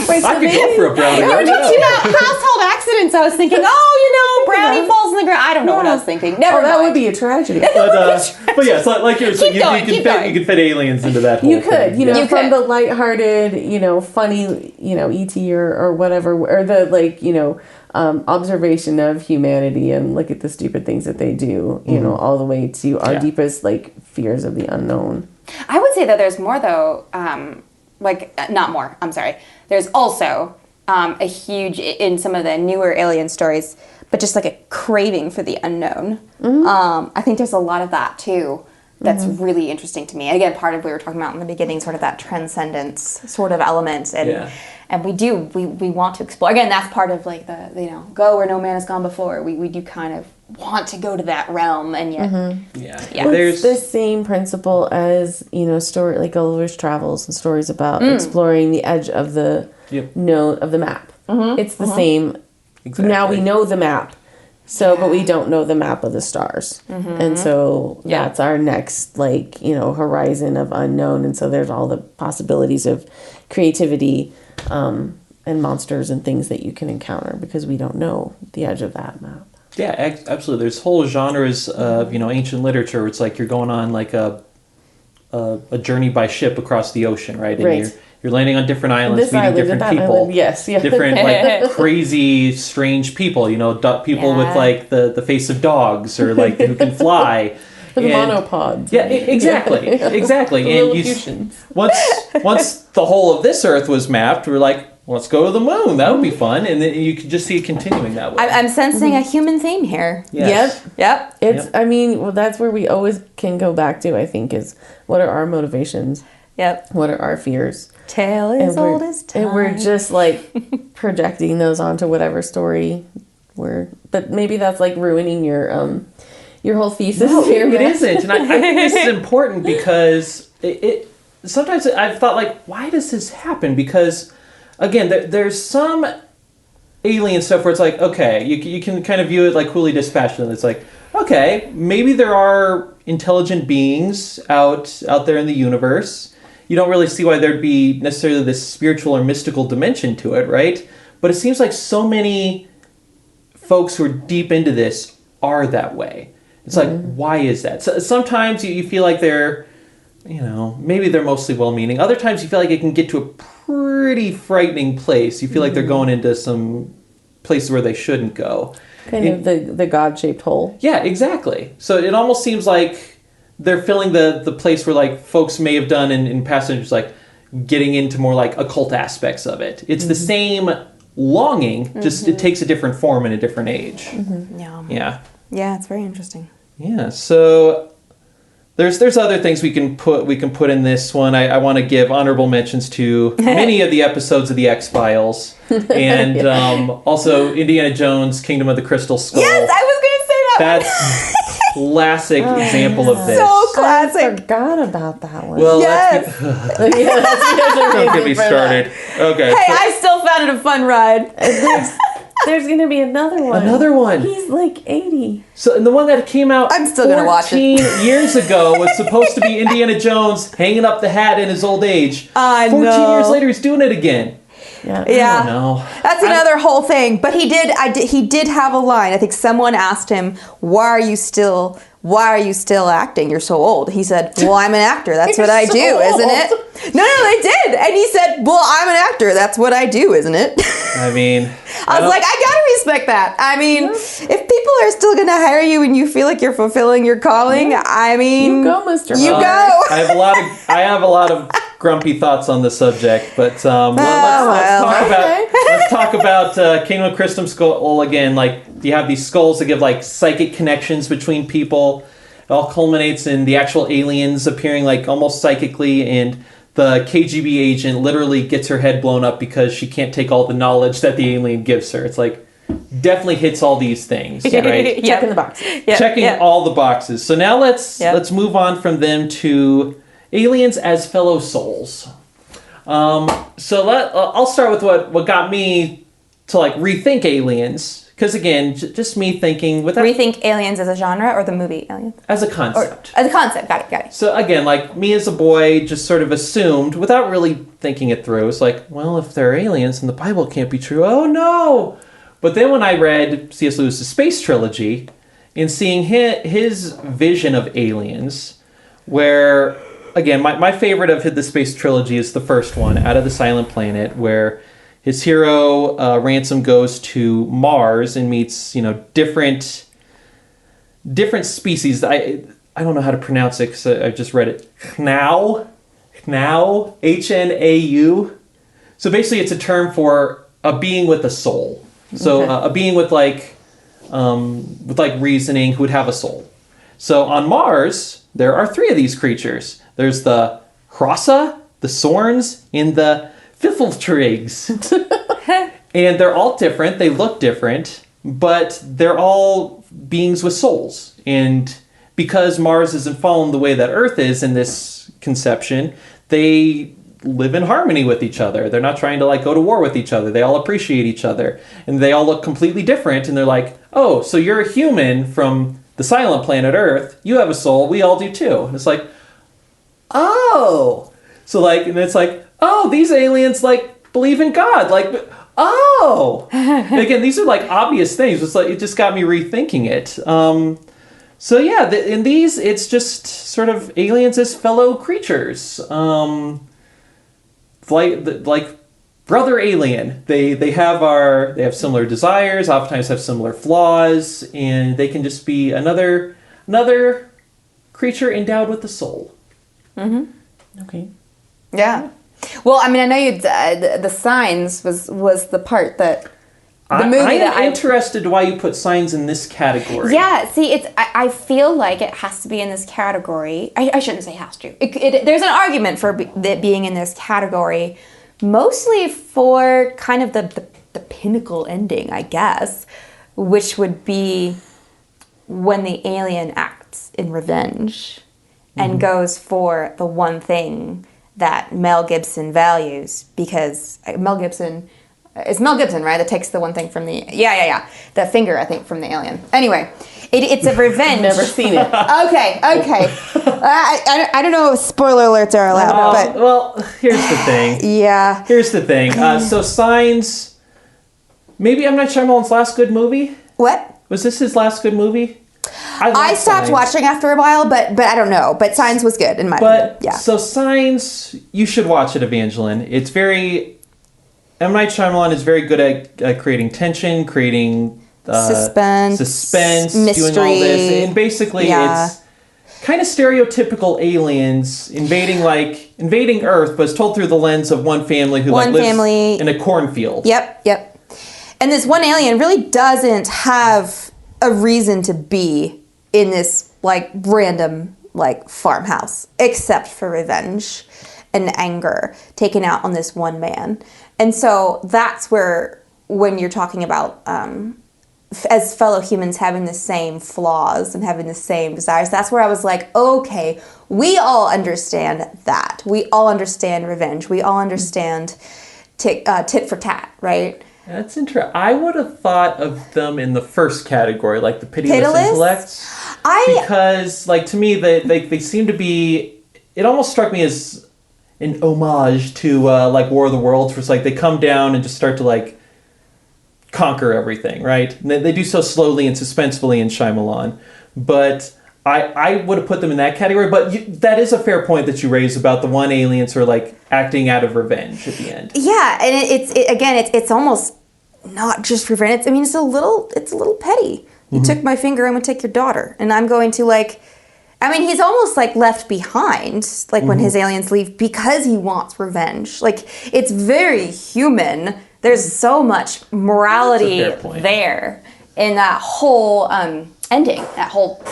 Wait, I could go for a brownie. We were talking about household accidents. I was thinking, brownie falls in the ground. I don't know what I was thinking. Never that mind. would be a tragedy. But yeah, so like you're saying, Keep going. you could fit aliens into that whole You could, thing. you from the lighthearted, funny, E.T. or whatever, or the observation of humanity and look at the stupid things that they do, all the way to our deepest fears of the unknown. I would say that there's more though, not more. I'm sorry. There's also a huge in some of the newer alien stories, but just like a craving for the unknown. I think there's a lot of that too. That's really interesting to me. And again, part of what we were talking about in the beginning, sort of that transcendence sort of element, and we want to explore. Again, that's part of like the go where no man has gone before. We do kind of want to go to that realm, and yet There's the same principle as story like Gulliver's Travels and stories about exploring the edge of the known of the map. It's the same. Exactly. Now we know the map. So, but we don't know the map of the stars. And so that's our next, horizon of unknown. And so there's all the possibilities of creativity and monsters and things that you can encounter because we don't know the edge of that map. Yeah, absolutely. There's whole genres of, ancient literature where it's like you're going on like a journey by ship across the ocean, right? And you're landing on different islands, meeting different people. Different, crazy, strange people. People with, the face of dogs or, who can fly. The monopods. Yeah, exactly. Exactly. And once the whole of this Earth was mapped, we were like, let's go to the moon. That would be fun. And then you could just see it continuing that way. I'm sensing a human theme here. Yes. Yep. That's where we always can go back to, I think, is what are our motivations? Yep. What are our fears? Tale as old as time. And we're just projecting those onto whatever story but maybe that's ruining your whole thesis. No, it isn't. And I think this is important because it sometimes I've thought why does this happen? Because again, there's some alien stuff where it's okay, you can kind of view it coolly dispassionate. It's okay, maybe there are intelligent beings out there in the universe. You don't really see why there'd be necessarily this spiritual or mystical dimension to it, right? But it seems like so many folks who are deep into this are that way. It's why is that? So sometimes you feel like they're, maybe they're mostly well-meaning. Other times you feel like it can get to a pretty frightening place. You feel like they're going into some places where they shouldn't go. Kind of the God-shaped hole. Yeah, exactly. So it almost seems like they're filling the place where folks may have done in past centuries, getting into more occult aspects of it. It's the same longing, just it takes a different form in a different age. Yeah, it's very interesting. Yeah, so there's other things we can put in this one. I want to give honorable mentions to many of the episodes of the X-Files and also Indiana Jones, Kingdom of the Crystal Skull. Yes, I was going to say that. That's classic example of this. So classic. I forgot about that one. Well, yes. Don't get me started. Okay. Hey, I still found it a fun ride. There's going to be another one. Another one. He's 80. So, and the one that came out I'm still gonna watch it. 14 years ago was supposed to be Indiana Jones hanging up the hat in his old age. I 14 know. years later, he's doing it again. Yeah. I don't know. That's another whole thing. But he did have a line. I think someone asked him, why are you still acting? You're so old. He said, well, I'm an actor. That's what I do, isn't it? No, they did. And he said, well, I'm an actor. That's what I do, isn't it? I mean, I was like, I gotta respect that. I mean, if people are still gonna hire you and you feel like you're fulfilling your calling, I mean, you go, Mr. You go. I have a lot of grumpy thoughts on the subject, but let's talk about Kingdom of Crystal Skull again. You have these skulls that give psychic connections between people. It all culminates in the actual aliens appearing almost psychically, and the KGB agent literally gets her head blown up because she can't take all the knowledge that the alien gives her. It's definitely hits all these things, right? Checking the boxes. Checking all the boxes. So now let's move on from them to aliens as fellow souls. I'll start with what got me to rethink aliens. Because again, just me thinking without Rethink Aliens as a genre or the movie Aliens? As a concept. As a concept, got it. So again, me as a boy just sort of assumed without really thinking it through. It's well, if they're aliens and the Bible can't be true, oh no! But then when I read C.S. Lewis's Space Trilogy, and seeing his vision of aliens, where, again, my favorite of the Space Trilogy is the first one, Out of the Silent Planet, where his hero, Ransom, goes to Mars and meets, different species. I don't know how to pronounce it because I just read it. Hnau, Hnau. So basically it's a term for a being with a soul. So a being with reasoning who would have a soul. So on Mars, there are 3 of these creatures. There's the Hrossa, the Sorns, and the Fiffletrigs. And they're all different. They look different, but they're all beings with souls. And because Mars isn't following the way that Earth is in this conception, they live in harmony with each other. They're not trying to go to war with each other. They all appreciate each other. And they all look completely different. And they're like, oh, so you're a human from the silent planet Earth. You have a soul. We all do too. And it's like, oh. So and it's like, oh, these aliens believe in God. Oh. Again, these are obvious things. It's it just got me rethinking it. So yeah, in these, it's just sort of aliens as fellow creatures. Like brother alien, they have similar desires, oftentimes have similar flaws, and they can just be another creature endowed with a soul. Mm-hmm. Okay. Yeah. Well, I mean, I know the Signs was the part that the movie I that am interested why you put Signs in this category. Yeah, see, I feel like it has to be in this category. I shouldn't say has to. There's an argument for it being in this category, mostly for kind of the pinnacle ending, I guess, which would be when the alien acts in revenge and goes for the one thing that Mel Gibson values, because Mel Gibson... It's Mel Gibson, right? That takes the one thing from the... Yeah. The finger, I think, from the alien. Anyway, it's a revenge. Never seen it. Okay. I don't know if spoiler alerts are allowed, but... Well, here's the thing. Yeah. Here's the thing. So Signs... Maybe M. Night Shyamalan's last good movie? What? Was this his last good movie? I stopped watching after a while, but I don't know. But Signs was good, in my opinion. Yeah. So Signs, you should watch it, Evangeline. It's very... M. Night Shyamalan is very good at creating tension, creating suspense, mystery, doing all this. And basically it's kind of stereotypical aliens invading Earth, but it's told through the lens of one family who lives in a cornfield. Yep. And this one alien really doesn't have a reason to be in this random farmhouse, except for revenge and anger taken out on this one man. And so that's where, when you're talking about as fellow humans having the same flaws and having the same desires, that's where I was like, okay, we all understand that. We all understand revenge. We all understand tit for tat, right? That's interesting. I would have thought of them in the first category, the pitiless intellects. Because, to me, they seem to be... It almost struck me as an homage to War of the Worlds, where it's they come down and just start to conquer everything, right? And they do so slowly and suspensefully in Shyamalan. But I would have put them in that category. But that is a fair point that you raised about the one aliens who are acting out of revenge at the end. Yeah, and it's almost not just revenge. It's a little petty. You took my finger, I'm going to take your daughter, and I'm going to he's almost left behind, when his aliens leave, because he wants revenge. It's very human. There's so much morality there in that whole ending. That whole,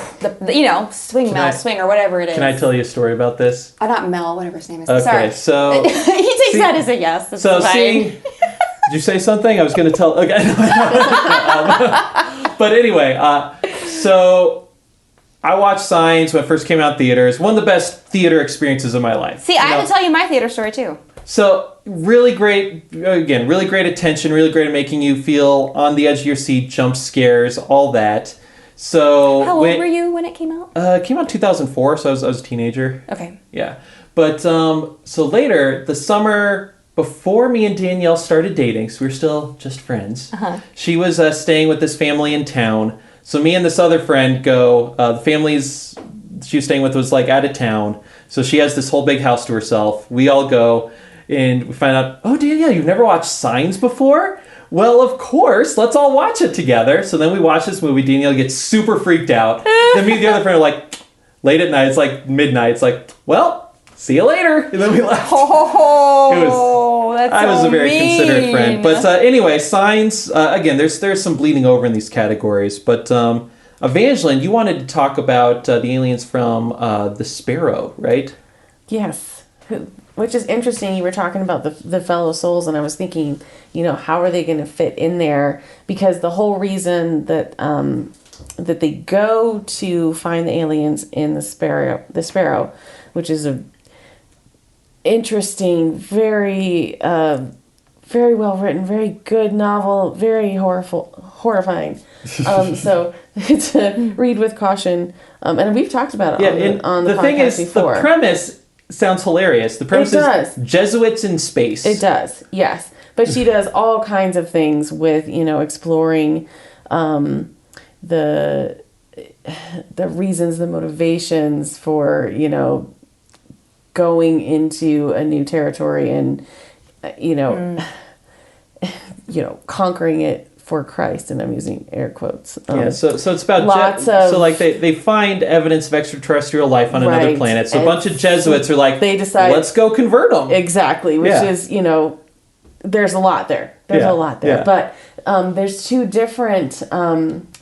swing or whatever it is. Can I tell you a story about this? Not Mel, whatever his name is. Okay, sorry. So... he takes that as a yes. That's fine. Did you say something? I was going to tell... Okay. But anyway, so... I watched Signs when it first came out in theaters. One of the best theater experiences of my life. See, I have to tell you my theater story, too. So, really great attention, really great at making you feel on the edge of your seat, jump scares, all that. So... How old were you when it came out? It came out in 2004, so I was a teenager. Okay. Yeah. But, so later, the summer before me and Danielle started dating, so we were still just friends, she was staying with this family in town. So me and this other friend go, the family's she was staying with was like out of town. So she has this whole big house to herself. We all go and we find out, oh, Danielle, you've never watched Signs before? Well, of course, let's all watch it together. So then we watch this movie. Danielle gets super freaked out. Then me and the other friend are like, late at night, it's like midnight. It's like, well, see you later. And then we left. I was a very considerate friend. But anyway, Signs, again, there's some bleeding over in these categories. But Evangeline, you wanted to talk about the aliens from the Sparrow, right? Yes. Which is interesting. You were talking about the fellow souls, and I was thinking, how are they going to fit in there? Because the whole reason that that they go to find the aliens in the Sparrow, which is a interesting, very very well written, very good novel, very horrifying. So to read with caution, and we've talked about it on the podcast thing is, before. The premise sounds hilarious. The premise is Jesuits in space. It does, yes. But she does all kinds of things with, exploring the reasons, the motivations for, going into a new territory and, conquering it for Christ. And I'm using air quotes. So it's about they find evidence of extraterrestrial life on another planet. So a bunch of Jesuits are like, they decide, let's go convert them. Exactly, which is, there's a lot there. There's a lot there. But there's two different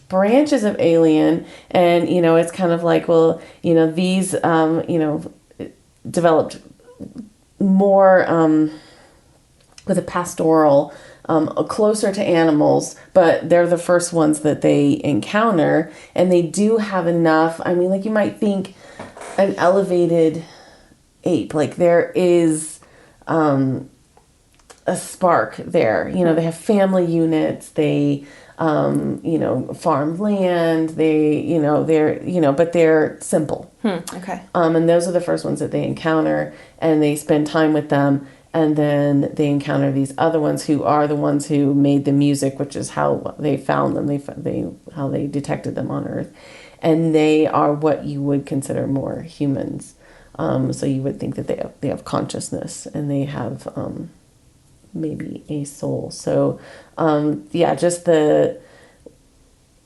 branches of alien, and, it's kind of like, well, these, developed more with a pastoral, closer to animals, but they're the first ones that they encounter, and they do have enough. I mean, like, you might think an elevated ape, like there is a spark there. They have family units, they farm land, but they're simple. Okay. And those are the first ones that they encounter, and they spend time with them. And then they encounter these other ones who are the ones who made the music, which is how they found them. How they detected them on Earth, and they are what you would consider more humans. So you would think that they have consciousness, and they have maybe a soul. So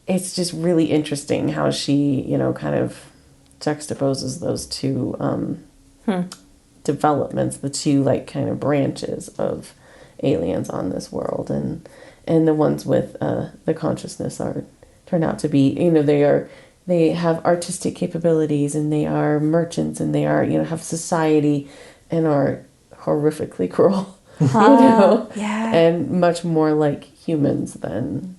it's just really interesting how she kind of juxtaposes those two developments, the two kind of branches of aliens on this world, and the ones with the consciousness turn out to be they have artistic capabilities, and they are merchants, and they are have society, and are horrifically cruel, and much more like humans than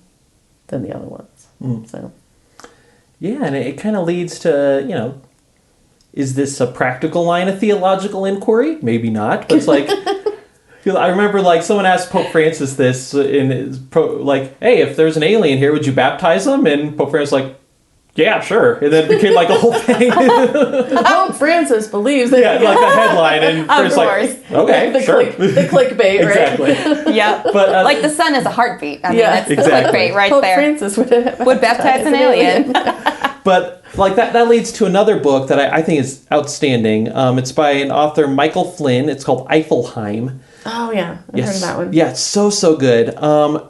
the other ones. So and it kind of leads to is this a practical line of theological inquiry? Maybe not, but it's like, I remember someone asked Pope Francis this, hey, if there's an alien here, would you baptize them? And Pope Francis yeah, sure. And then it became a whole thing. Pope Francis believes that. Yeah, the headline, and Francis okay, sure. The clickbait, right? Exactly. Yeah. But the sun is a heartbeat. I mean, that's the clickbait right Pope there. Francis would baptize an alien. But that leads to another book that I think is outstanding. It's by an author, Michael Flynn. It's called Eifelheim. Oh yeah, I've heard of that one. Yeah, it's so good.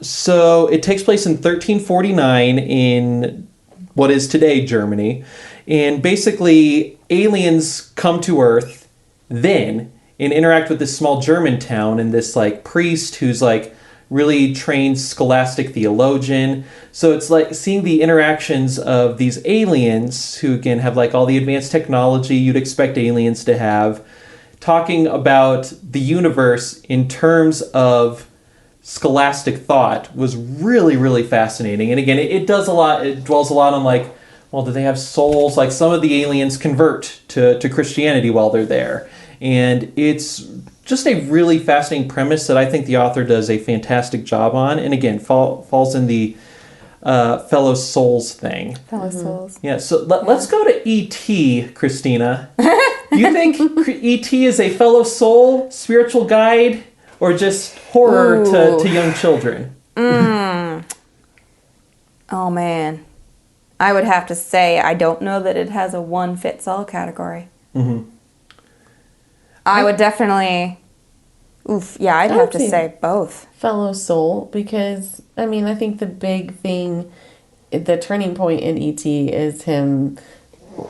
So it takes place in 1349 in what is today Germany, and basically aliens come to Earth then and interact with this small German town, and this priest who's really trained scholastic theologian. So it's seeing the interactions of these aliens who again have all the advanced technology you'd expect aliens to have, talking about the universe in terms of scholastic thought was really, really fascinating. And again, it dwells a lot on do they have souls? Some of the aliens convert to Christianity while they're there. And it's just a really fascinating premise that I think the author does a fantastic job on. And again, falls in the fellow souls thing. Fellow souls. Yeah, so let's go to E.T., Christina. Do you think E.T. is a fellow soul, spiritual guide, or just horror to young children? Oh, man. I would have to say I don't know that it has a one-fits-all category. Mm-hmm. I would definitely... I'd have to say both. Fellow Soul, because, I mean, I think the big thing, the turning point in E.T. is him,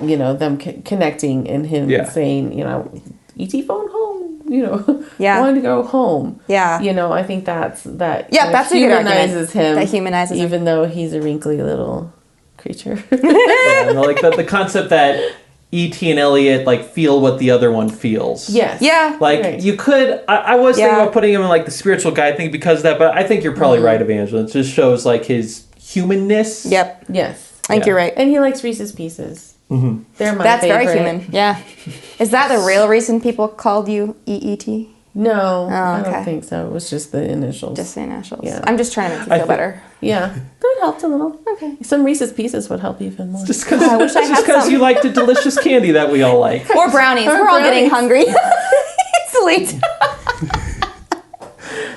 you know, them connecting and him saying, you know, E.T. phone home, you know, wanting to go home. Yeah. You know, I think that's a good argument. Him. That humanizes him. Even though he's a wrinkly little creature. Like the concept that E.T. and Elliot like feel what the other one feels. Yes. Yeah. Like you could, I was thinking about putting him in like the spiritual guy thing because of that, but I think you're probably right, Evangeline. It just shows like his humanness. Yep. Yes. I think you're right. And he likes Reese's Pieces. Mm-hmm. They're my That's favorite. very human. Yeah. Is that the real reason people called you EET? No, I okay. don't think so. It was just the initials. Just the initials. Yeah. I'm just trying to make you feel better. Yeah, that helped a little. Okay. Some Reese's Pieces would help even more. Just I wish I had because some. you like the delicious candy that we all like. Or brownies. We're all getting hungry. It's late.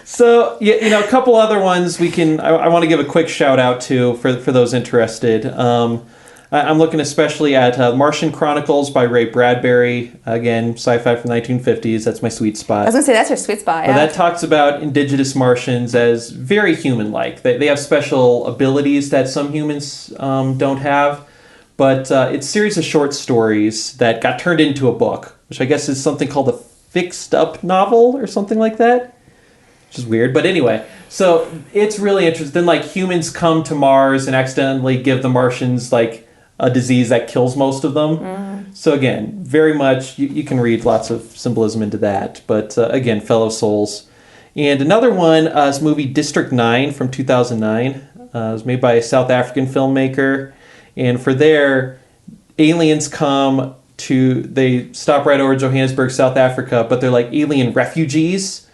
So, you know, a couple other ones we can... I want to give a quick shout out to for those interested. I'm looking especially at Martian Chronicles by Ray Bradbury. Again, sci-fi from the 1950s. That's my sweet spot. I was going to say, that's your sweet spot, But that talks about indigenous Martians as very human-like. They have special abilities that some humans don't have. But it's a series of short stories that got turned into a book, which I guess is something called a fixed-up novel or something like that. Which is weird. But anyway, so it's really interesting. Then, like, humans come to Mars and accidentally give the Martians, like, a disease that kills most of them. So again, very much, you can read lots of symbolism into that. But again, fellow souls. And another one is movie District 9 from 2009. It was made by a South African filmmaker. And for there, aliens come they stop right over Johannesburg, South Africa, but they're like alien refugees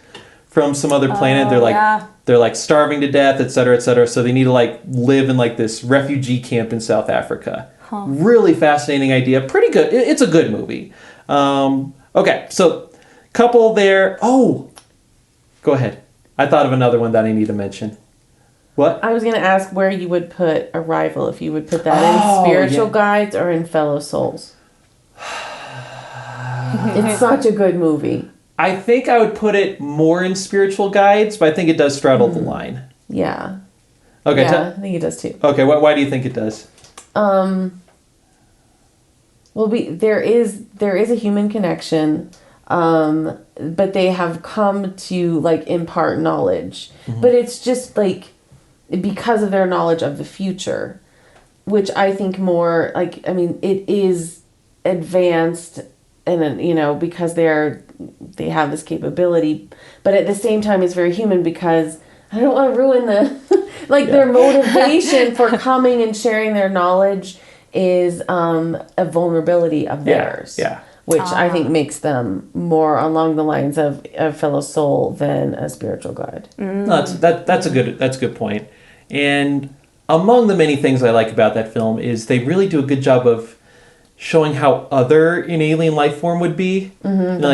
from some other planet. They're like starving to death, et cetera, et cetera. So they need to like live in like this refugee camp in South Africa. Really fascinating idea. Pretty good. It's a good movie. Okay, so couple there. Oh, go ahead. I thought of another one that I need to mention. What? I was going to ask where you would put Arrival, if you would put that in Spiritual Guides or in Fellow Souls. It's such a good movie. I think I would put it more in Spiritual Guides, but I think it does straddle the line. Yeah. Okay. Yeah, I think it does too. Okay, why do you think it does? Well, there is a human connection, but they have come to like impart knowledge. But it's just like because of their knowledge of the future, which I think more like, I mean, it is advanced, and you know, because they have this capability, but at the same time it's very human, because I don't want to ruin the their motivation for coming and sharing their knowledge is a vulnerability of theirs. Which I think makes them more along the lines of a fellow soul than a spiritual guide. No, that's a good point. And among the many things I like about that film is they really do a good job of showing how other an alien life form would be. The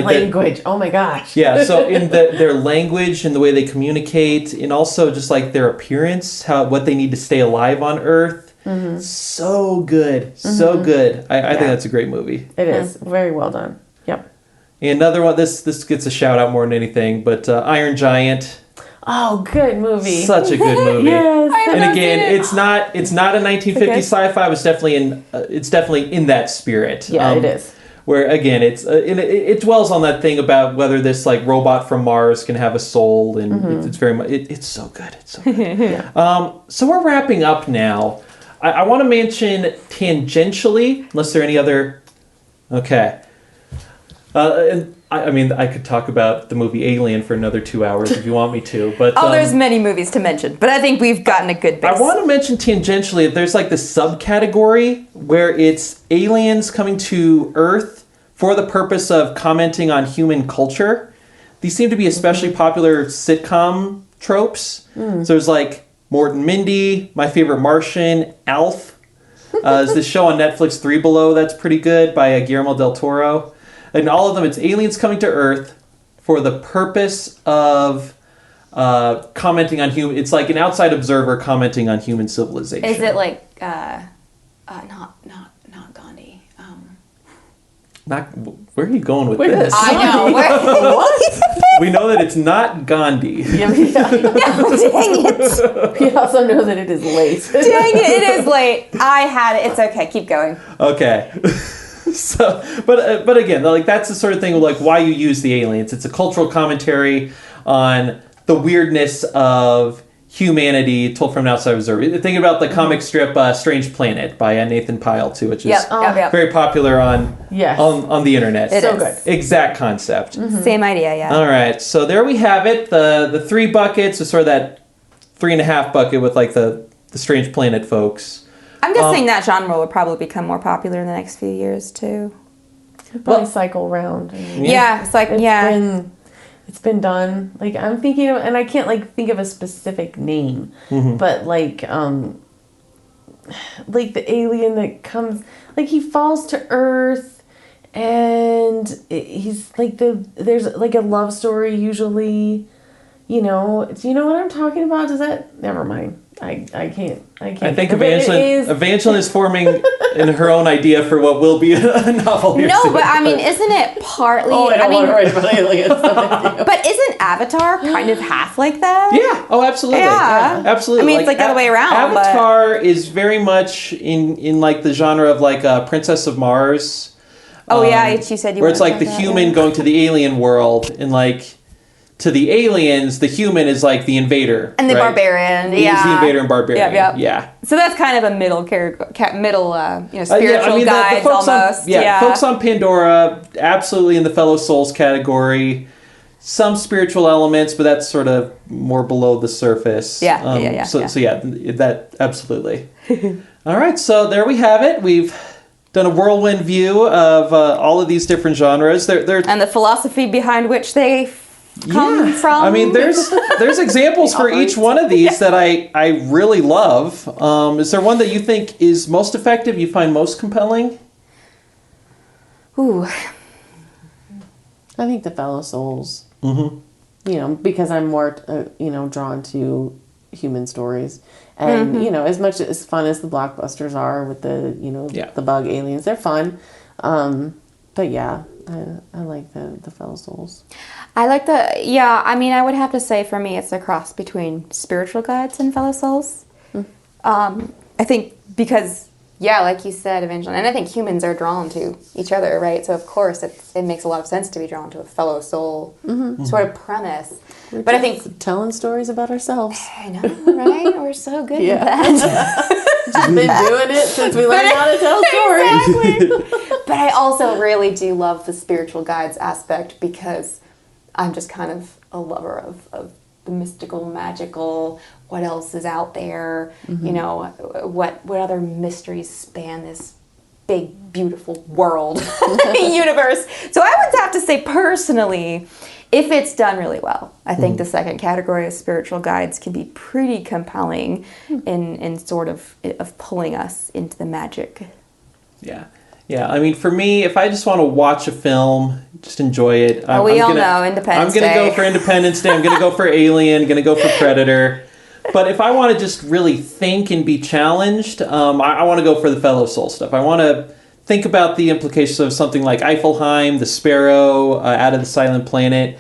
language. Oh my gosh. Yeah, so in their language and the way they communicate, and also just like their appearance, what they need to stay alive on Earth. So good. So good. I think that's a great movie. It is. Very well done. Yep. And another one, this gets a shout out more than anything, but Iron Giant. Oh, good movie. Such a good movie. Yes. And again, it's not a 1950s sci-fi. It's definitely in that spirit. Yeah, it is. Where again, it dwells on that thing about whether this like robot from Mars can have a soul, and it's very much it's so good. It's so good. So we're wrapping up now. I want to mention tangentially, unless there are any other. Okay. And I mean, I could talk about the movie Alien for another 2 hours if you want me to, but there's many movies to mention, but I think we've gotten a good base. I want to mention tangentially, there's like this subcategory where it's aliens coming to Earth for the purpose of commenting on human culture. These seem to be especially popular sitcom tropes. So there's like Mort and Mindy, My Favorite Martian, Alf. There's this show on Netflix, Three Below, that's pretty good, by Guillermo del Toro. And all of them, it's aliens coming to Earth for the purpose of commenting on human. It's like an outside observer commenting on human civilization. Is it like not Gandhi? Not, where are you going with Where this? is- I know. What? We know that it's not Gandhi. Yeah. Dang it! We also know that it is late. Dang it! It is late. I had it. It's okay. Keep going. Okay. So, but again, like that's the sort of thing of like why you use the aliens. It's a cultural commentary on the weirdness of humanity told from an outside observer. Think about the comic strip "Strange Planet" by Nathan Pyle too, which is Yep. very popular on the internet. It So is. good. Exact concept. Same idea. Yeah. All right, so there we have it. The 3 buckets is sort of that 3.5 bucket with like the Strange Planet folks. I'm guessing that genre will probably become more popular in the next few years too. Probably cycle round. Yeah. It's like It's been done. Like I'm thinking of, and I can't like think of a specific name, but like the alien that comes, like he falls to Earth, and he's like there's like a love story usually. You know, do you know what I'm talking about? Does that? Never mind. I can't. I think Evangeline is forming in her own idea for what will be a novel. Here No, soon. but I mean, isn't it partly? Oh, I don't want to write about aliens. But isn't Avatar kind of half like that? Yeah. Oh, absolutely. Yeah. Absolutely. I mean, it's like the other way around, but- Avatar is very much in like the genre of like Princess of Mars. Oh yeah, you said you. Where it's wanted like to the talk about human that. going to the alien world, and like to the aliens, the human is like the invader And the right? barbarian, He's yeah. the invader and barbarian. Yep. Yeah. So that's kind of a middle spiritual The guides folks almost. folks on Pandora, absolutely in the fellow souls category. Some spiritual elements, but that's sort of more below the surface. Yeah. So that absolutely. All right, so there we have it. We've done a whirlwind view of all of these different genres. They're And the philosophy behind which they come from. I mean, there's examples for each one of these that I really love. Is there one that you think is most effective, you find most compelling? Ooh. I think the fellow souls. Mm-hmm. You know, because I'm more, drawn to human stories, and as much as fun as the blockbusters are with the, the bug aliens, they're fun. But yeah, I like the fellow souls. I like I mean, I would have to say for me, it's a cross between spiritual guides and fellow souls. I think because, like you said, Evangeline, and I think humans are drawn to each other, right? So of course, it makes a lot of sense to be drawn to a fellow soul sort of premise. But I think telling stories about ourselves. I know, right? We're so good at that. Just been doing it since we learned how to tell stories. Exactly. But I also really do love the spiritual guides aspect because I'm just kind of a lover of the mystical, magical, what else is out there, what other mysteries span this big, beautiful world, universe. So I would have to say personally, if it's done really well, I think the second category of spiritual guides can be pretty compelling in sort of pulling us into the magic. Yeah. Yeah, I mean, for me, if I just want to watch a film, just enjoy it. We all know Independence Day. I'm going to go for Independence Day. I'm going to go for Alien. Going to go for Predator. But if I want to just really think and be challenged, I want to go for the fellow soul stuff. I want to think about the implications of something like Eiffelheim, The Sparrow, Out of the Silent Planet.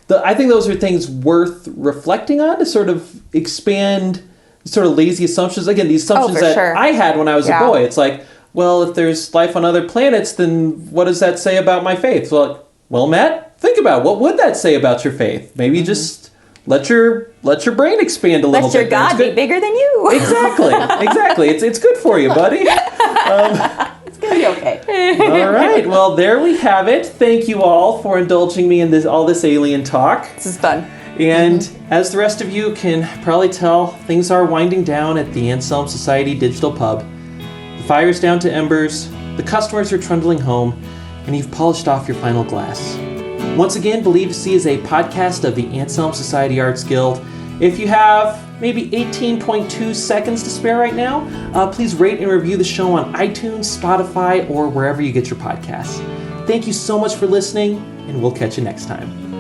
I think those are things worth reflecting on to sort of expand sort of lazy assumptions. Again, these assumptions that I had when I was a boy. It's like, well, if there's life on other planets, then what does that say about my faith? Well, Matt, think about it. What would that say about your faith? Maybe just let your brain expand a little bit. Let your God be bigger than you. Exactly. It's good for you, buddy. It's gonna be okay. All right. Well, there we have it. Thank you all for indulging me in all this alien talk. This is fun. And as the rest of you can probably tell, things are winding down at the Anselm Society Digital Pub. The fire's down to embers, the customers are trundling home, and you've polished off your final glass. Once again, Believe to See is a podcast of the Anselm Society Arts Guild. If you have maybe 18.2 seconds to spare right now, please rate and review the show on iTunes, Spotify, or wherever you get your podcasts. Thank you so much for listening, and we'll catch you next time.